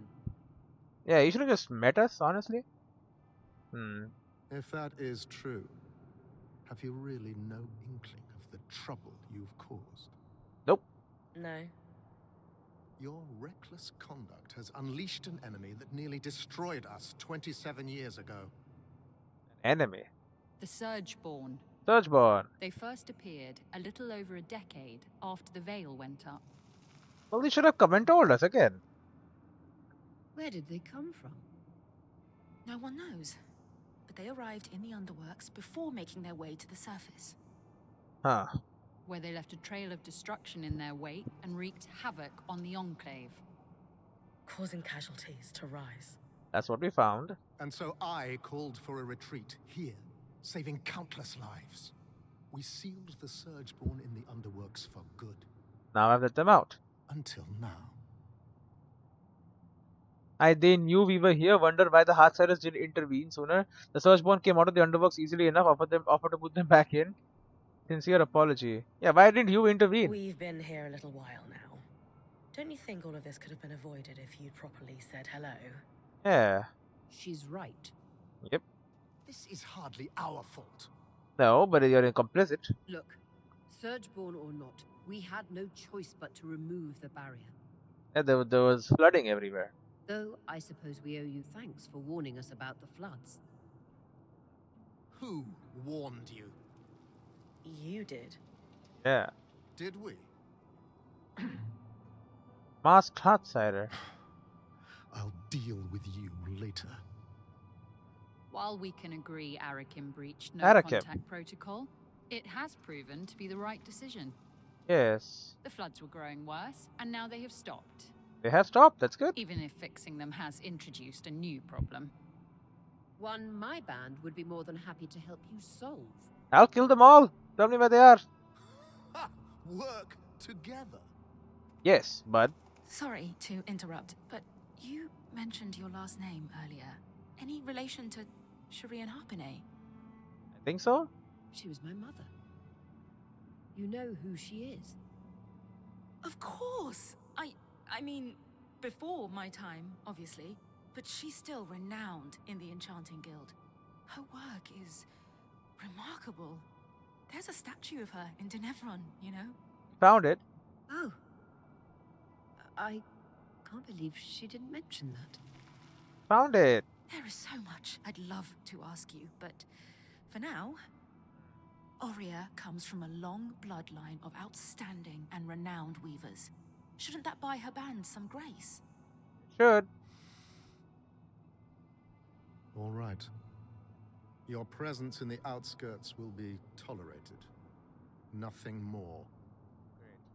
Yeah, you should have just met us, honestly. If that is true, have you really no inkling of the trouble you've caused? Nope. No. Your reckless conduct has unleashed an enemy that nearly destroyed us 27 years ago. Enemy. The Surgeborn. Surgeborn. They first appeared a little over a decade after the veil went up. Well, they should have come and told us again. Where did they come from? No one knows. But they arrived in the underworks before making their way to the surface. Huh. Where they left a trail of destruction in their wake and wreaked havoc on the Enclave. Causing casualties to rise. That's what we found. And so I called for a retreat here, saving countless lives. We sealed the Surgeborn in the underworks for good. Now I've let them out. Until now. They knew we were here, wonder why the Heartsiders didn't intervene sooner. The Surgeborn came out of the underworks easily enough, offered to put them back in. Sincere apology. Yeah, why didn't you intervene? We've been here a little while now. Don't you think all of this could have been avoided if you'd properly said hello? Yeah. She's right. Yep. This is hardly our fault. No, but you're complicit. Look, Surgeborn or not, we had no choice but to remove the barrier. Yeah, there was flooding everywhere. Though I suppose we owe you thanks for warning us about the floods. Who warned you? You did. Yeah. Did we? Masked Heartsider. I'll deal with you later. While we can agree Arakim breached no Arakim. contact protocol, it has proven to be the right decision. Yes. The floods were growing worse, and now they have stopped. They have stopped, that's good. Even if fixing them has introduced a new problem. One my band would be more than happy to help you solve. I'll kill them all. Tell me where they are. Ha! Work together. Yes, bud. Sorry to interrupt, but you mentioned your last name earlier. Any relation to Shireen Harpenay? I think so. She was my mother. You know who she is? Of course! I mean, before my time, obviously. But she's still renowned in the Enchanting Guild. Her work is remarkable. There's a statue of her in Denevron, you know? Found it. Oh. I can't believe she didn't mention that. Found it. There is so much I'd love to ask you, but for now, Aurea comes from a long bloodline of outstanding and renowned weavers. Shouldn't that buy her band some grace? Should. All right. Your presence in the outskirts will be tolerated. Nothing more.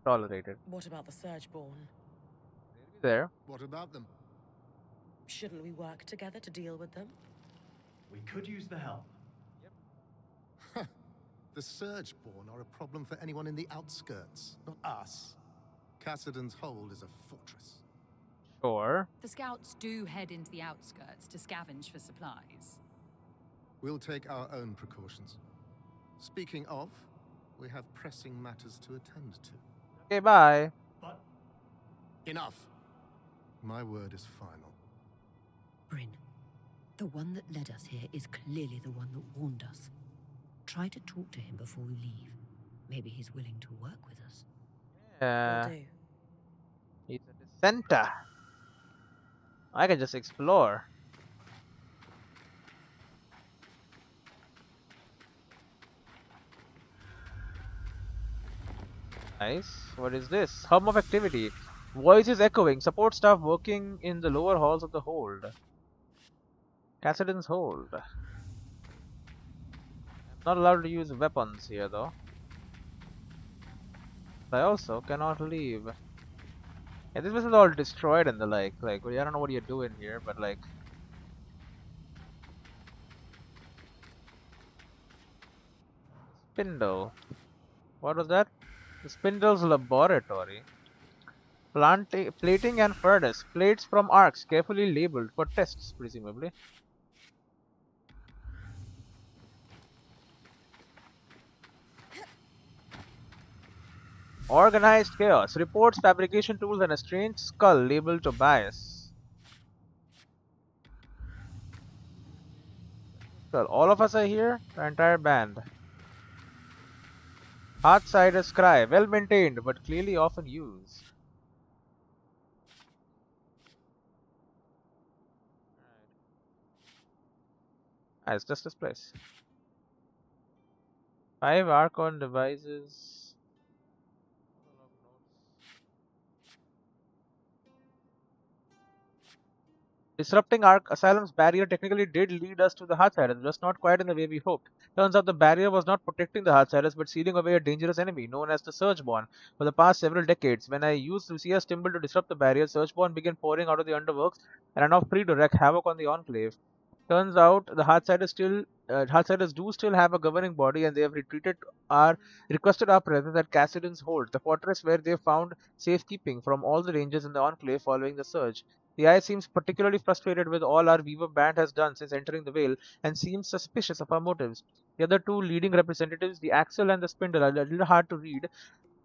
Tolerated. What about the Surgeborn? There. What about them? Shouldn't we work together to deal with them? We could use the help. The Surgeborn are a problem for anyone in the outskirts, not us. Cassidon's Hold is a fortress. Sure. The scouts do head into the outskirts to scavenge for supplies. We'll take our own precautions. Speaking of, we have pressing matters to attend to. Okay, bye. But Enough. My word is final. Brynn, the one that led us here is clearly the one that warned us. Try to talk to him before we leave. Maybe he's willing to work with us. Will do. He's a dissenter. I can just explore. Nice. What is this? Hum of activity. Voices echoing. Support staff working in the lower halls of the hold. Cassidon's Hold. I'm not allowed to use weapons here though. I also cannot leave. Yeah, this is all destroyed and the like. Like, I don't know what you're doing here, but like. Spindle. What was that? The Spindle's laboratory. Plating and furnace. Plates from arcs carefully labeled for tests, presumably. Organized chaos. Reports, fabrication tools, and a strange skull labeled Tobias. Well, all of us are here. The entire band. Heartsider's Cry. Well maintained, but clearly often used. Ah, it's just this place. 5 Archon devices. Disrupting Ark Asylum's barrier technically did lead us to the Heartsiders, just not quite in the way we hoped. Turns out the barrier was not protecting the Heartsiders, but sealing away a dangerous enemy known as the Surgeborn. For the past several decades, when I used Lucia's Timble to disrupt the barrier, Surgeborn began pouring out of the underworks and are now free to wreak havoc on the Enclave. Turns out the Heartsiders do still have a governing body, and they have requested our presence at Cassidon's Hold, the fortress where they found safekeeping from all the rangers in the Enclave following the surge. The Eye seems particularly frustrated with all our Weaver band has done since entering the Vale, and seems suspicious of our motives. The other two leading representatives, the Axle and the Spindle, are a little hard to read,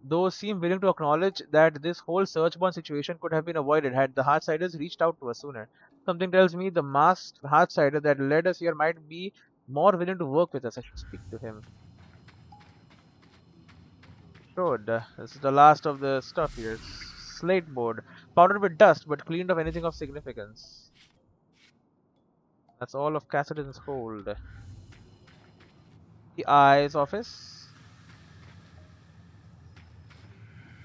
though seem willing to acknowledge that this whole Surgeborn situation could have been avoided had the Heartsiders reached out to us sooner. Something tells me the masked Heartsider that led us here might be more willing to work with us. I should speak to him. Should. This is the last of the stuff here. Slate board. Powdered with dust, but cleaned of anything of significance. That's all of Cassidon's Hold. The Eye's office.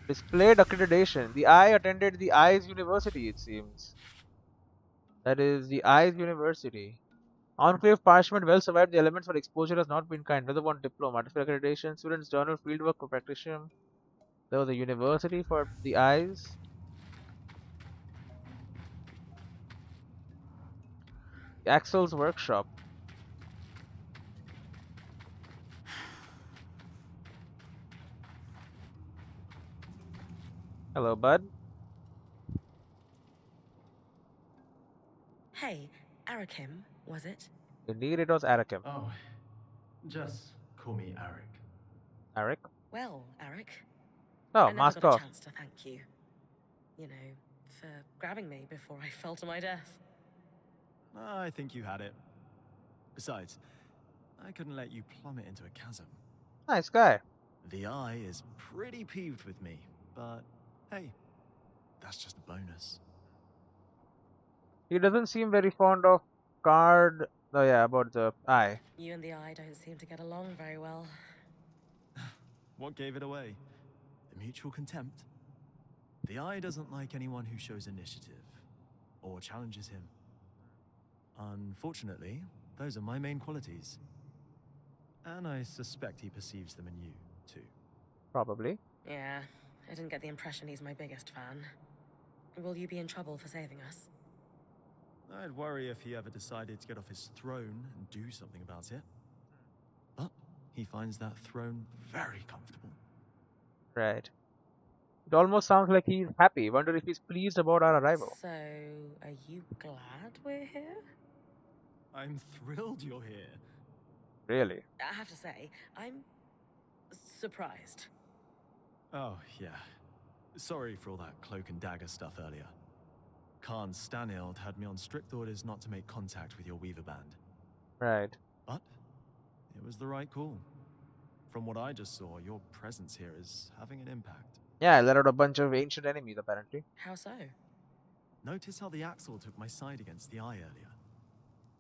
Displayed accreditation. The Eye attended the Eye's University, it seems. That is the Eye's University. Enclave parchment well survived the elements, but exposure has not been kind. Another one diploma. Artificial accreditation. Students journal fieldwork for practitioner. There was a university for the Eyes. The Axel's workshop. Hello, bud. Hey, Arakim, was it? Indeed, it was Arakim. Oh, just call me Arik. Arik? Well, Arik, Oh, I never mask got a off. chance to thank you. You know, for grabbing me before I fell to my death. I think you had it. Besides, I couldn't let you plummet into a chasm. Nice guy. The Eye is pretty peeved with me, but hey, that's just a bonus. He doesn't seem very fond of card. Oh yeah, about the Eye. You and the Eye don't seem to get along very well. What gave it away? The mutual contempt? The Eye doesn't like anyone who shows initiative or challenges him. Unfortunately, those are my main qualities. And I suspect he perceives them in you, too. Probably. Yeah, I didn't get the impression he's my biggest fan. Will you be in trouble for saving us? I'd worry if he ever decided to get off his throne and do something about it. But he finds that throne very comfortable. Right. It almost sounds like he's happy. Wonder if he's pleased about our arrival. So, are you glad we're here? I'm thrilled you're here. Really? I have to say, I'm surprised. Oh, yeah. Sorry for all that cloak and dagger stuff earlier. Khan Stanild had me on strict orders not to make contact with your Weaver band. Right. But it was the right call. From what I just saw, your presence here is having an impact. Yeah, I let out a bunch of ancient enemies, apparently. How so? Notice how the Axle took my side against the Eye earlier.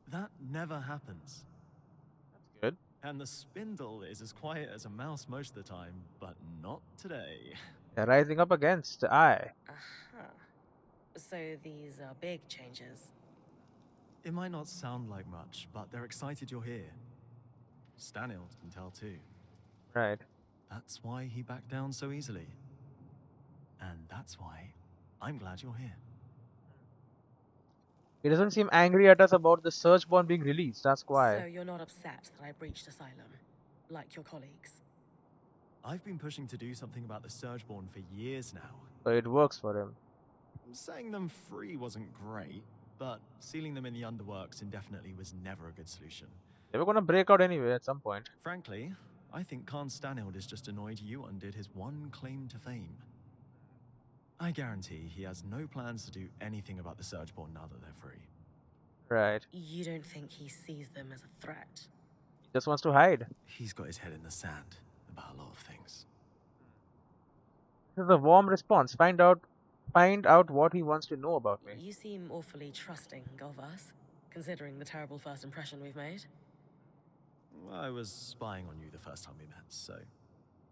That never happens. That's good. And the Spindle is as quiet as a mouse most of the time, but not today. They're rising up against the Eye. Uh-huh. So these are big changes. It might not sound like much, but they're excited you're here. Stanild can tell too. Right. That's why he backed down so easily. And that's why I'm glad you're here. He doesn't seem angry at us about the Searchborn being released. That's why. So you're not upset that I breached Asylum, like your colleagues? I've been pushing to do something about the Surgeborn for years now. So it works for him. Setting them free wasn't great, but sealing them in the underworks indefinitely was never a good solution. They were gonna break out anyway at some point. Frankly, I think Khan Stanild is just annoyed you undid his one claim to fame. I guarantee he has no plans to do anything about the Surgeborn now that they're free. Right. You don't think he sees them as a threat? He just wants to hide. He's got his head in the sand about a lot of things. This is a warm response. Find out what he wants to know about me. You seem awfully trusting of us, considering the terrible first impression we've made. Well, I was spying on you the first time we met, so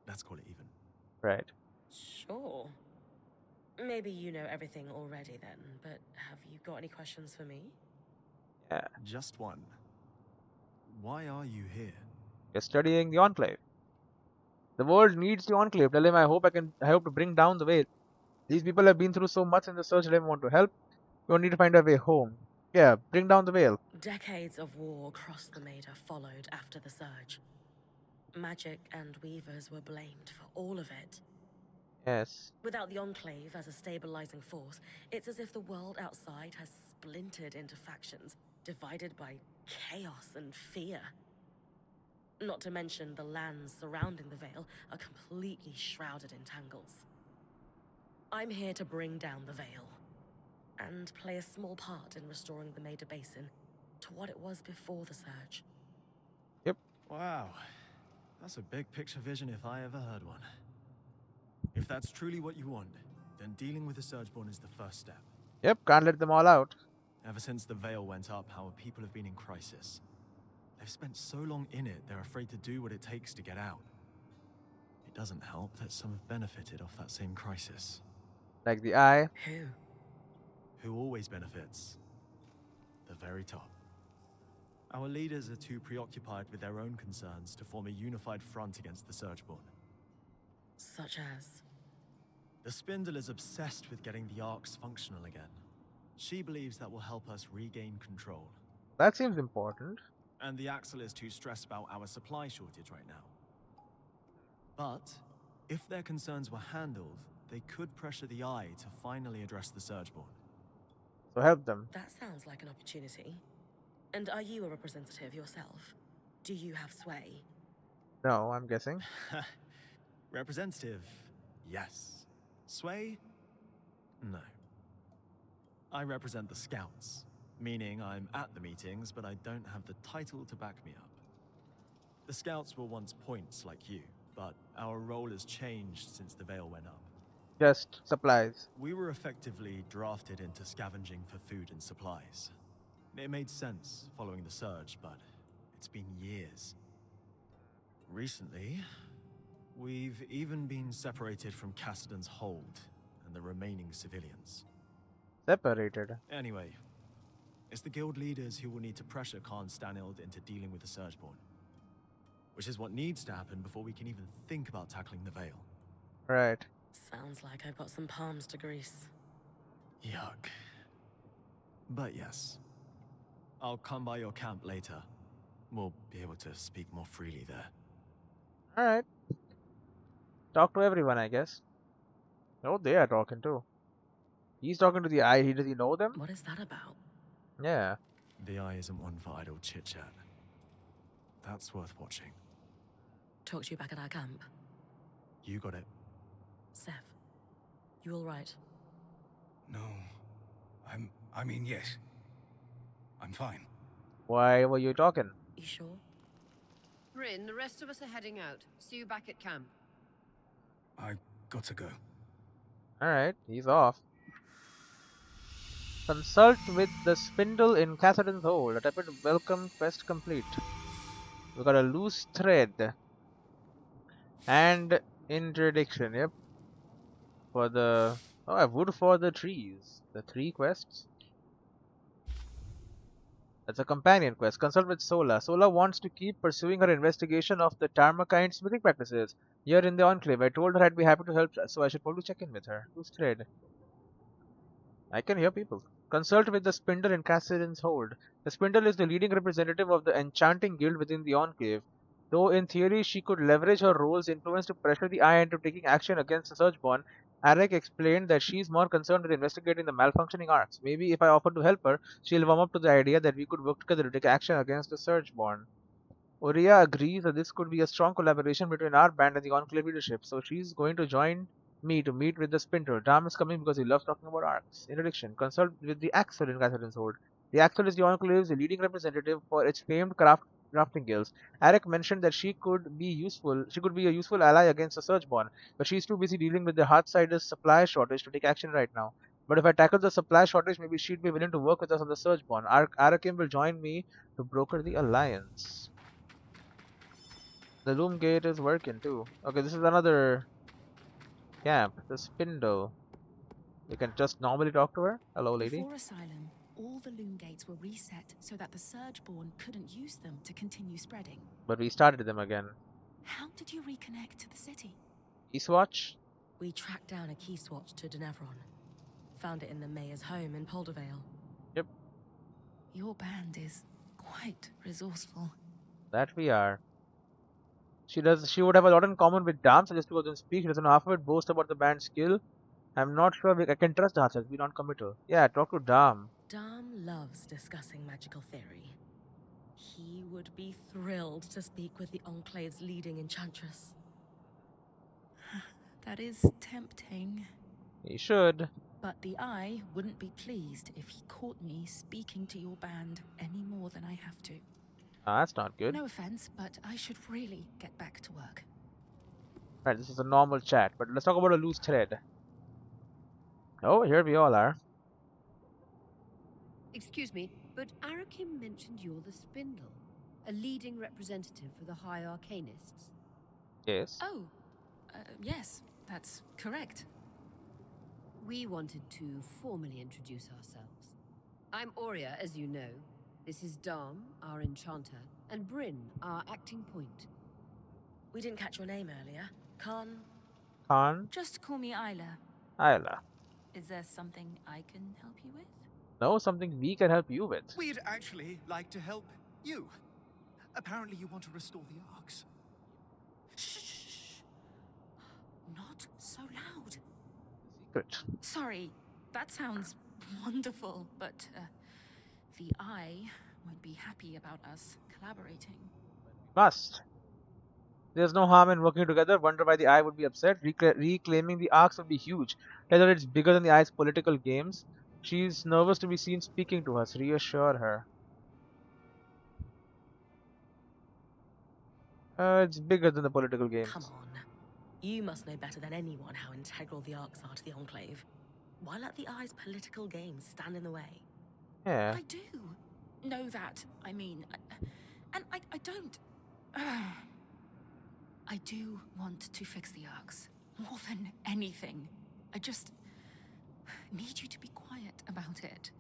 let's call it even. Right. Sure. Maybe you know everything already then, but have you got any questions for me? Yeah. Just one. Why are you here? You're studying the Enclave. The world needs the Enclave. Tell him I hope to bring down the veil. These people have been through so much in the search, they want to help. We don't need to find a way home. Yeah, bring down the veil. Decades of war across the Maida followed after the surge. Magic and weavers were blamed for all of it. Yes. Without the Enclave as a stabilizing force, it's as if the world outside has splintered into factions, divided by chaos and fear. Not to mention the lands surrounding the Veil are completely shrouded in tangles. I'm here to bring down the Veil, and play a small part in restoring the Maida Basin to what it was before the Surge. Yep. Wow. That's a big picture vision if I ever heard one. If that's truly what you want, then dealing with the Surgeborn is the first step. Yep, can't let them all out. Ever since the Veil went up, our people have been in crisis. They've spent so long in it, they're afraid to do what it takes to get out. It doesn't help that some have benefited off that same crisis. Like the Eye. Who? Who always benefits? The very top. Our leaders are too preoccupied with their own concerns to form a unified front against the Surgeborn. Such as? The Spindle is obsessed with getting the Arcs functional again. She believes that will help us regain control. That seems important. And the Axle is too stressed about our supply shortage right now. But, if their concerns were handled, they could pressure the Eye to finally address the Surgeborn. So help them. That sounds like an opportunity. And are you a representative yourself? Do you have sway? No, I'm guessing. Representative, yes. Sway? No. I represent the Scouts, meaning I'm at the meetings, but I don't have the title to back me up. The Scouts were once points like you, but our role has changed since the Veil went up. Just supplies. We were effectively drafted into scavenging for food and supplies. It made sense following the surge, but it's been years. Recently, we've even been separated from Cassidon's hold and the remaining civilians. Separated. Anyway, it's the guild leaders who will need to pressure Khan Stanild into dealing with the Surgeborn. Which is what needs to happen before we can even think about tackling the Veil. Right. Sounds like I've got some palms to grease. Yuck. But yes. I'll come by your camp later. We'll be able to speak more freely there. Alright. Talk to everyone, I guess. Oh, they are talking too. He's talking to the Eye. Does he know them? What is that about? Yeah. The Eye isn't one for idle chit-chat. That's worth watching. Talk to you back at our camp. You got it. Sev, you all right? No. I mean, yes. I'm fine. Why were you talking? You sure? Brynn, the rest of us are heading out. See you back at camp. I got to go. Alright, he's off. Consult with the spindle in Cassidon's hold. A tepid welcome quest complete. We got a loose thread. And interdiction, yep. For the... Oh, I have wood for the trees. The 3 quests. That's a companion quest. Consult with Sola. Sola wants to keep pursuing her investigation of the Tarmakind smithing practices here in the Enclave. I told her I'd be happy to help, so I should probably check in with her. Who's thread? I can hear people. Consult with the Spindle in Cassidy's Hold. The Spindle is the leading representative of the Enchanting Guild within the Enclave. Though in theory she could leverage her role's influence to pressure the Eye into taking action against the Surgeborn, Arek explained that she's more concerned with investigating the malfunctioning arcs. Maybe if I offer to help her, she'll warm up to the idea that we could work together to take action against the Surgeborn. Oria agrees that this could be a strong collaboration between our band and the Enclave leadership, so she's going to join me to meet with the Spinter. Dam is coming because he loves talking about arcs. In addition, consult with the Axel in Catherine's Hold. The Axel is the Enclave's leading representative for its famed crafting guilds. Arik mentioned that she could be a useful ally against the Surgeborn, but she's too busy dealing with the Hearthsider's supply shortage to take action right now. But if I tackle the supply shortage, maybe she'd be willing to work with us on the Surgeborn. Arakim will join me to broker the alliance. The loom gate is working too. Okay, this is another camp. The spindle. You can just normally talk to her. Hello, lady. Before Asylum, all the loom gates were reset so that the Surgeborn couldn't use them to continue spreading. But we started them again. How did you reconnect to the city? Eastwatch? We tracked down a key swatch to Denevron. Found it in the mayor's home in Poldervale. Yep. Your band is quite resourceful. That we are. She would have a lot in common with Dam, so just because don't speak, she doesn't half of it boast about the band's skill. I'm not sure I can trust her, be non-committal. Yeah, talk to Dam. Dam loves discussing magical theory. He would be thrilled to speak with the Enclave's leading enchantress. That is tempting. He should. But the Eye wouldn't be pleased if he caught me speaking to your band any more than I have to. Ah, that's not good. No offense, but I should really get back to work. Right, this is a normal chat, but let's talk about a loose thread. Oh, here we all are. Excuse me, but Arakim mentioned you're the Spindle, a leading representative for the High Arcanists. Yes. Oh, yes, that's correct. We wanted to formally introduce ourselves. I'm Aurea, as you know. This is Dam, our enchanter, and Brynn, our acting point. We didn't catch your name earlier. Khan? Khan? Just call me Isla. Isla. Is there something I can help you with? No, something we can help you with. We'd actually like to help you. Apparently you want to restore the arcs. Shh! Not so loud. Secret. Sorry, that sounds wonderful, but the Eye won't be happy about us collaborating. Must. There's no harm in working together. Wonder why the Eye would be upset. Reclaiming the arcs would be huge. Tell her it's bigger than the Eye's political games. She's nervous to be seen speaking to us. Reassure her. It's bigger than the political games. Come on. You must know better than anyone how integral the arcs are to the Enclave. Why let the Eye's political games stand in the way? Yeah. I do know that. I mean, and I don't. I do want to fix the arcs more than anything. I just need you to be quiet about it.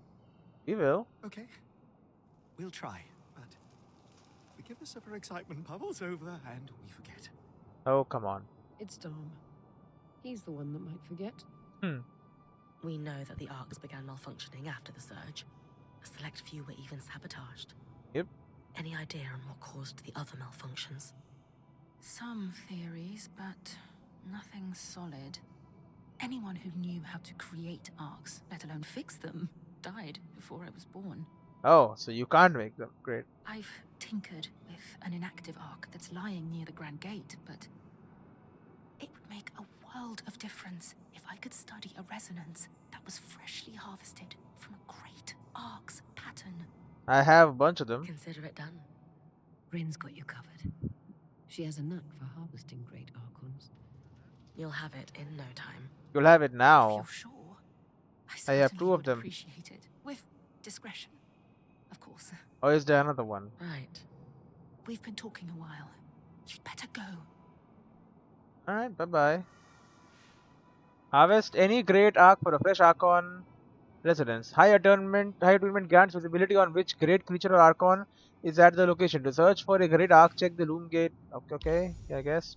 We will. Okay. We'll try, but forgive us if our excitement bubbles over and we forget. Oh, come on. It's Dam. He's the one that might forget. We know that the arcs began malfunctioning after the surge. A select few were even sabotaged. Yep. Any idea on what caused the other malfunctions? Some theories, but nothing solid. Anyone who knew how to create arcs, let alone fix them, died before I was born. Oh, so you can't make them. Great. I've tinkered with an inactive arc that's lying near the Grand Gate, but it would make a world of difference if I could study a resonance that was freshly harvested from a great arc's pattern. I have a bunch of them. Consider it done. Brynn's got you covered. She has a knack for harvesting great archons. You'll have it in no time. You'll have it If now. you're sure, I have certainly 2 of would them. appreciate it. With discretion, of course. Or is there another one? Right. We've been talking a while. You'd better go. Alright, bye-bye. Harvest any great arc for a fresh archon Residence. High attunement grants visibility on which great creature or archon is at the location. To search for a great arc, check the loom gate. Okay, yeah, I guess.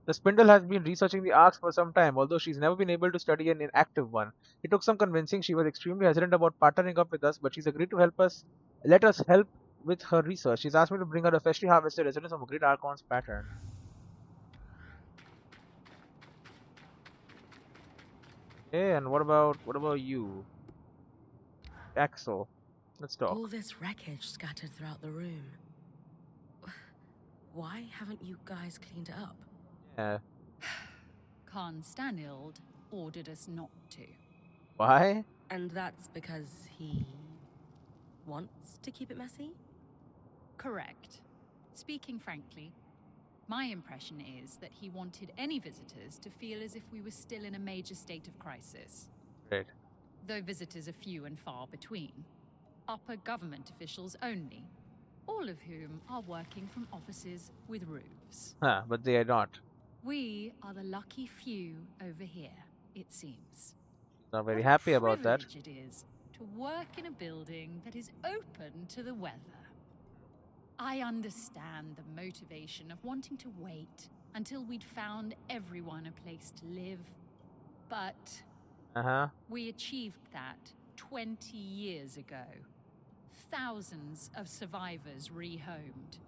The Spindle has been researching the arcs for some time, although she's never been able to study an inactive one. It took some convincing. She was extremely hesitant about partnering up with us, but she's agreed to let us help with her research. She's asked me to bring her a freshly harvested resonance of a great archon's pattern. Okay, and what about you, Axel? Let's talk. All this wreckage scattered throughout the room. Why haven't you guys cleaned it up? Yeah. Khan Stanild ordered us not to. Why? And that's because he wants to keep it messy? Correct. Speaking frankly, my impression is that he wanted any visitors to feel as if we were still in a major state of crisis. Great. Though visitors are few and far between. Upper government officials only, all of whom are working from offices with roofs. Huh, but they are not. We are the lucky few over here, it seems. Not very What a happy about that. privilege it is to work in a building that is open to the weather. I understand the motivation of wanting to wait until we'd found everyone a place to live, but we achieved that 20 years ago. Thousands of survivors rehomed.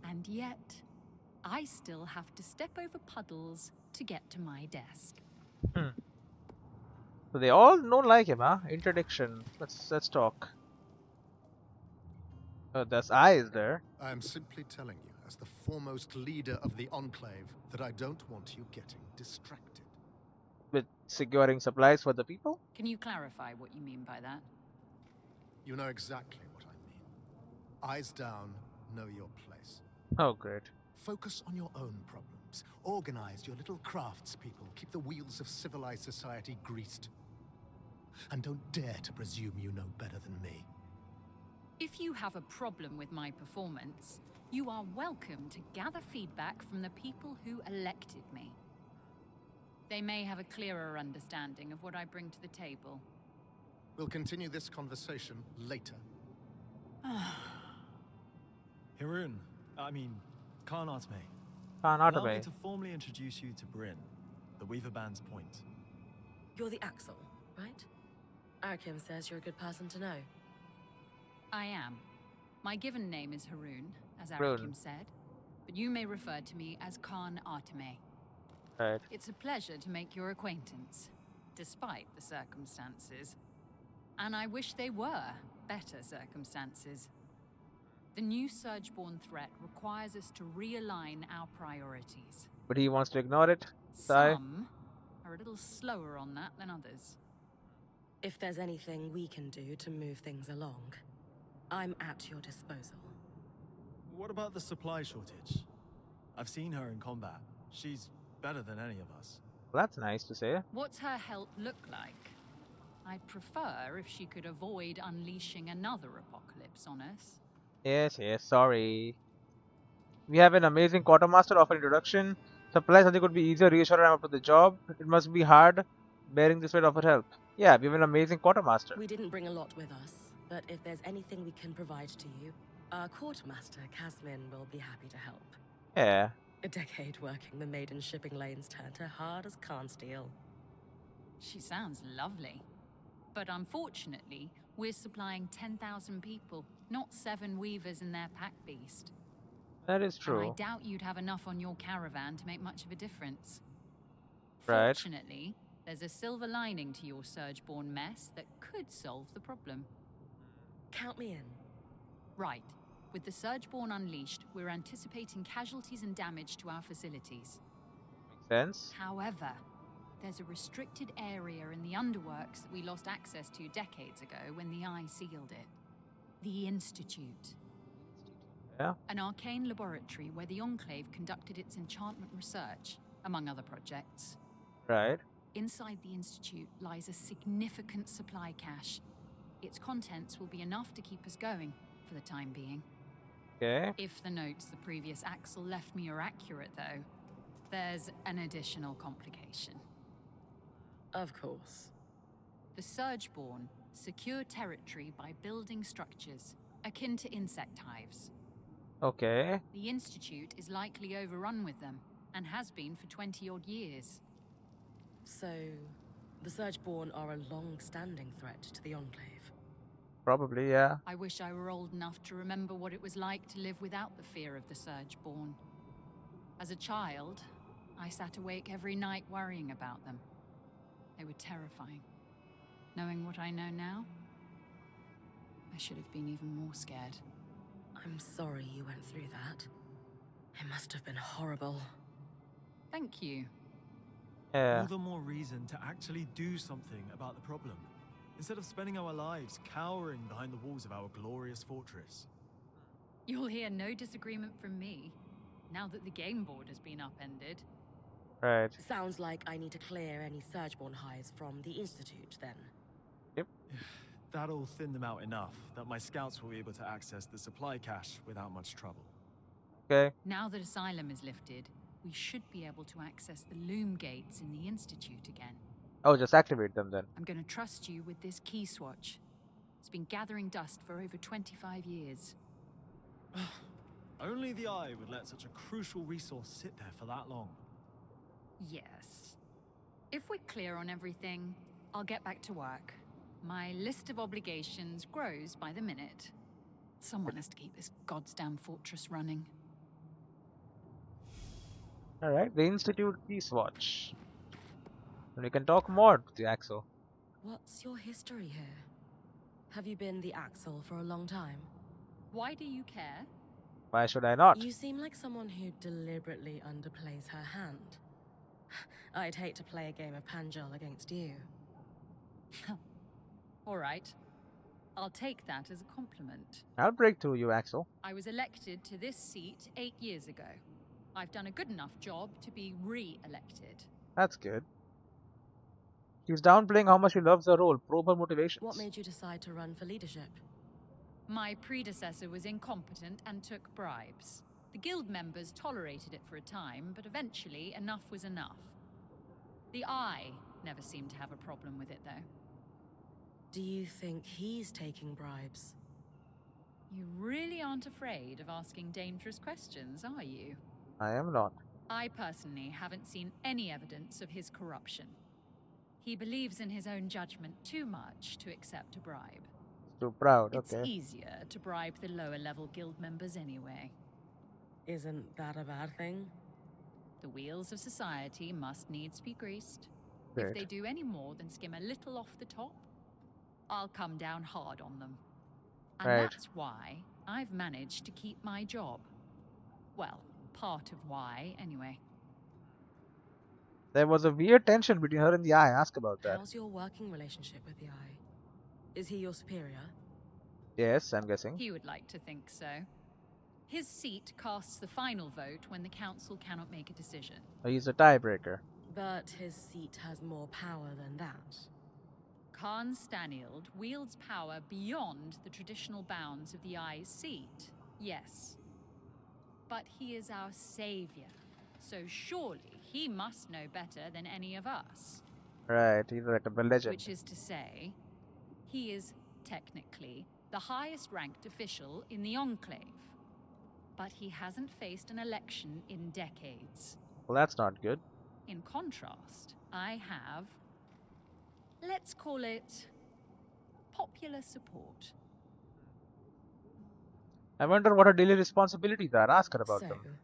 And yet, I still have to step over puddles to get to my desk. So they all don't like him, huh? Interdiction. Let's talk. There's eyes there. I'm simply telling you, as the foremost leader of the Enclave, that I don't want you getting distracted. With securing supplies for the people? Can you clarify what you mean by that? You know exactly what I mean. Eyes down, know your place. Oh, great. Focus on your own problems. Organize your little craftspeople. Keep the wheels of civilized society greased. And don't dare to presume you know better than me. If you have a problem with my performance, you are welcome to gather feedback from the people who elected me. They may have a clearer understanding of what I bring to the table. We'll continue this conversation later. Khan Arteme. Khan Allow me Arteme. to formally introduce you to Brynn, the Weaver Band's point. You're the Axel, right? Arakim says you're a good person to know. I am. My given name is Haroon, as Haroon. Arakim said, but you may refer to me as Khan Arteme. Right. It's a pleasure to make your acquaintance, despite the circumstances. And I wish they were better circumstances. The new Surgeborn threat requires us to realign our priorities. But he wants to ignore it. Sigh. Some are a little slower on that than others. If there's anything we can do to move things along, I'm at your disposal. What about the supply shortage? I've seen her in combat. She's better than any of us. Well, that's nice to say. What's her help look like? I'd prefer if she could avoid unleashing another apocalypse on us. Yes, sorry. We have an amazing quartermaster of an introduction. Supplies, I think, would be easier. Reassure I'm up to the job. It must be hard bearing this weight of her help. Yeah, we have an amazing quartermaster. We didn't bring a lot with us, but if there's anything we can provide to you, our quartermaster, Casmin, will be happy to help. Yeah. A decade working the maiden shipping lanes turned her hard as can steel. She sounds lovely. But unfortunately, we're supplying 10,000 people, not 7 weavers and their pack beast. That is And I true. doubt you'd have enough on your caravan to make much of a difference. Right. Fortunately, there's a silver lining to your Surgeborn mess that could solve the problem. Count me in. Right. With the Surgeborn unleashed, we're anticipating casualties and damage to our facilities. Makes sense. However, there's a restricted area in the underworks that we lost access to decades ago when the Eye sealed it. The Institute. Yeah. An arcane laboratory where the Enclave conducted its enchantment research, among other projects. Right. Inside the Institute lies a significant supply cache. Its contents will be enough to keep us going, for the time being. Okay. If the notes the previous Axel left me are accurate, though, there's an additional complication. Of course. The Surgeborn secure territory by building structures, akin to insect hives. Okay. The Institute is likely overrun with them, and has been for 20-odd years. So, the Surgeborn are a long-standing threat to the Enclave. Probably, yeah. I wish I were old enough to remember what it was like to live without the fear of the Surgeborn. As a child, I sat awake every night worrying about them. They were terrifying. Knowing what I know now, I should have been even more scared. I'm sorry you went through that. It must have been horrible. Thank you. Yeah. All the more reason to actually do something about the problem, instead of spending our lives cowering behind the walls of our glorious fortress. You'll hear no disagreement from me, now that the game board has been upended. Right. Sounds like I need to clear any Surgeborn hives from the Institute, then. Yep. That'll thin them out enough that my scouts will be able to access the supply cache without much trouble. Okay. Now that Asylum is lifted, we should be able to access the loom gates in the Institute again. Oh, just activate them then. I'm going to trust you with this key swatch. It's been gathering dust for over 25 years. Only the Eye would let such a crucial resource sit there for that long. Yes. If we're clear on everything, I'll get back to work. My list of obligations grows by the minute. Someone has to keep this goddamn fortress running. Alright, the Institute key swatch. And we can talk more with the Axel. What's your history here? Have you been the Axel for a long time? Why do you care? Why should I not? You seem like someone who deliberately underplays her hand. I'd hate to play a game of Panjal against you. All right. I'll take that as a compliment. I'll break through you, Axel. I was elected to this seat 8 years ago. I've done a good enough job to be re-elected. That's good. She's downplaying how much she loves her role. Probe her motivations. What made you decide to run for leadership? My predecessor was incompetent and took bribes. The guild members tolerated it for a time, but eventually enough was enough. The Eye never seemed to have a problem with it, though. Do you think he's taking bribes? You really aren't afraid of asking dangerous questions, are you? I am not. I personally haven't seen any evidence of his corruption. He believes in his own judgment too much to accept a bribe. Too proud, It's okay. easier to bribe the lower-level guild members anyway. Isn't that a bad thing? The wheels of society must needs be greased. Great. If they do any more than skim a little off the top, I'll come down hard on them. And Right. that's why I've managed to keep my job. Well, part of why, anyway. There was a weird tension between her and the Eye. Ask about that. How's your working relationship with the Eye? Is he your superior? Yes, I'm guessing. He would like to think so. His seat casts the final vote when the council cannot make a decision. He's a tiebreaker. But his seat has more power than that. Khan Stanield wields power beyond the traditional bounds of the Eye's seat, yes. But he is our savior, so surely he must know better than any of us. Right, he's like a legend. Which is to say, he is technically the highest ranked official in the Enclave. But he hasn't faced an election in decades. Well, that's not good. In contrast, I have, let's call it, popular support. I wonder what her daily responsibilities are. Ask her about So, them.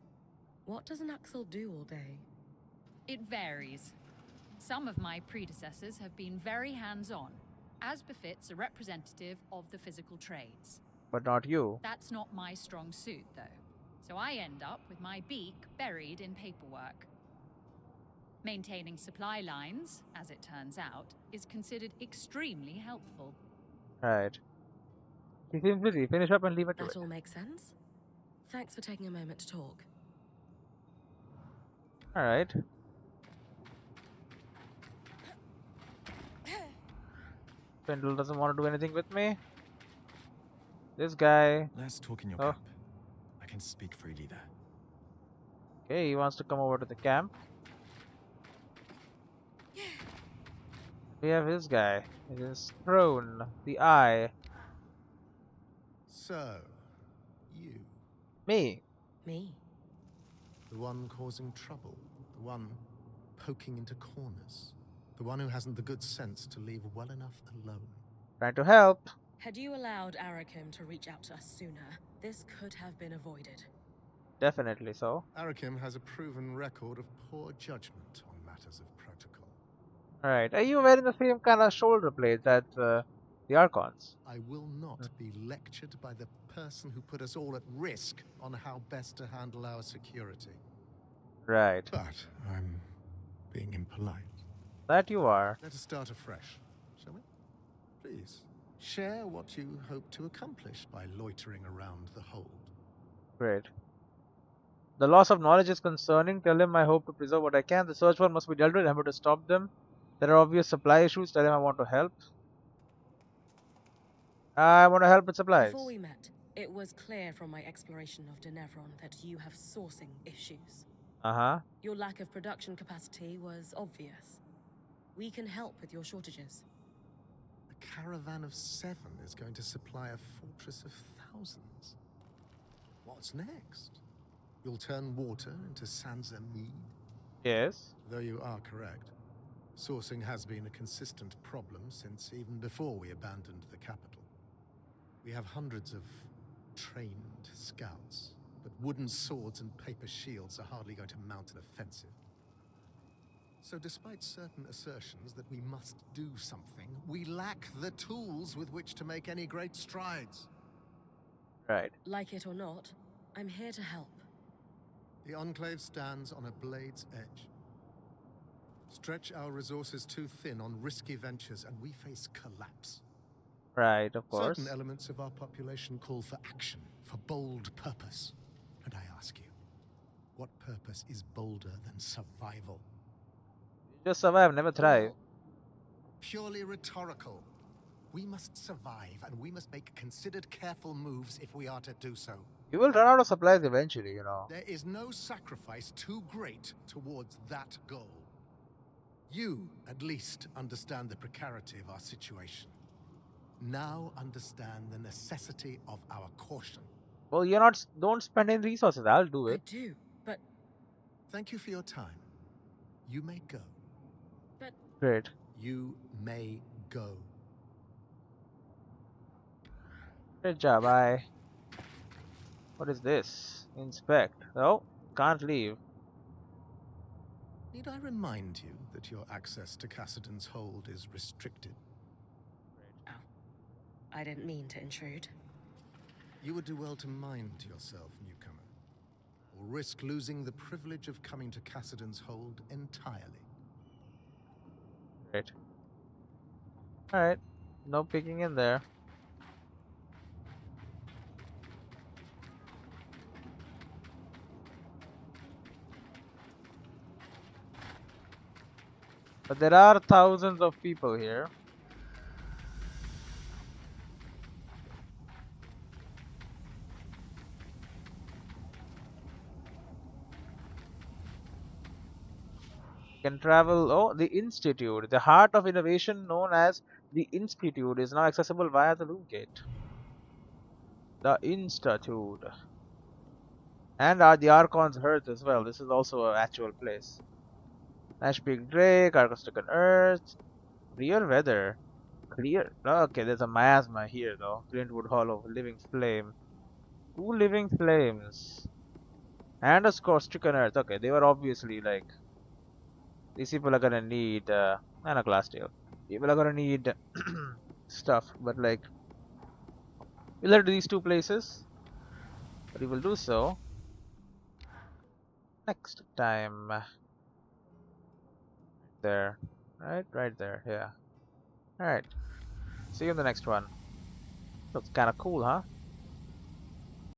what does an Axel do all day? It varies. Some of my predecessors have been very hands-on, as befits a representative of the physical trades. But not you. That's not my strong suit, though. So I end up with my beak buried in paperwork. Maintaining supply lines, as it turns out, is considered extremely helpful. Right. She seems busy. Finish up and leave it to That it. all makes sense? Thanks for taking a moment to talk. Alright. Pendle doesn't want to do anything with me. This guy. Let's talk in your Oh. camp. I can speak freely there. Okay, he wants to come over to the camp. We have this guy. It is Throne, the Eye. So, you, Me. Me? the one causing trouble, the one poking into corners, the one who hasn't the good sense to leave well enough alone. Trying to help. Had you allowed Arakim to reach out to us sooner, this could have been avoided. Definitely so. Arakim has a proven record of poor judgment on matters of protocol. Alright. Are you wearing the same kind of shoulder blades as the Archons? I will not be lectured by the person who put us all at risk on how best to handle our security. Right. But I'm being impolite. That you are. Let us start afresh, shall we? Please, share what you hope to accomplish by loitering around the hold. Great. The loss of knowledge is concerning. Tell him I hope to preserve what I can. The search war must be dealt with. I'm able to stop them. There are obvious supply issues. Tell him I want to help. I want to help with supplies. Before we met, it was clear from my exploration of Denevron that you have sourcing issues. Uh-huh. Your lack of production capacity was obvious. We can help with your shortages. A caravan of 7 is going to supply a fortress of thousands. What's next? You'll turn water into Sansa mead? Yes. Though you are correct. Sourcing has been a consistent problem since even before we abandoned the capital. We have hundreds of trained scouts, but wooden swords and paper shields are hardly going to mount an offensive. So despite certain assertions that we must do something, we lack the tools with which to make any great strides. Right. Like it or not, I'm here to help. The Enclave stands on a blade's edge. Stretch our resources too thin on risky ventures and we face collapse. Right, of course. Certain elements of our population call for action, for bold purpose. And I ask you, what purpose is bolder than survival? Just survive, never thrive. Well, purely rhetorical. We must survive, and we must make considered, careful moves if we are to do so. You will run out of supplies eventually, you know. There is no sacrifice too great towards that goal. You, at least, understand the precarity of our situation. Now understand the necessity of our caution. Well, you're not. Don't spend any resources. I'll do I it. do, but... Thank you for your time. You may go. But... Great. You may go. Great job. What is this? Inspect. Oh, can't leave. Need I remind you that your access to Cassidon's hold is restricted? Oh. I didn't mean to intrude. You would do well to mind yourself, newcomer, or risk losing the privilege of coming to Cassidon's hold entirely. Great. Alright. No peeking in there. But there are thousands of people here. Can travel. Oh, the Institute. The heart of innovation known as the Institute is now accessible via the Loom Gate. The Institute. And the Archon's Hearth as well. This is also an actual place. Ash Peak Drake, Arctic Earth. Real weather. Clear. Okay, there's a miasma here though. Glintwood Hollow. Living Flame. 2 living flames. And a stricken Earth. Okay, they were obviously like. These people are gonna need. And a glass tail. People are gonna need stuff, but like. We'll head to these 2 places. But we will do so next time. There. Right there. Yeah. Alright. See you in the next one. Looks kinda cool, huh?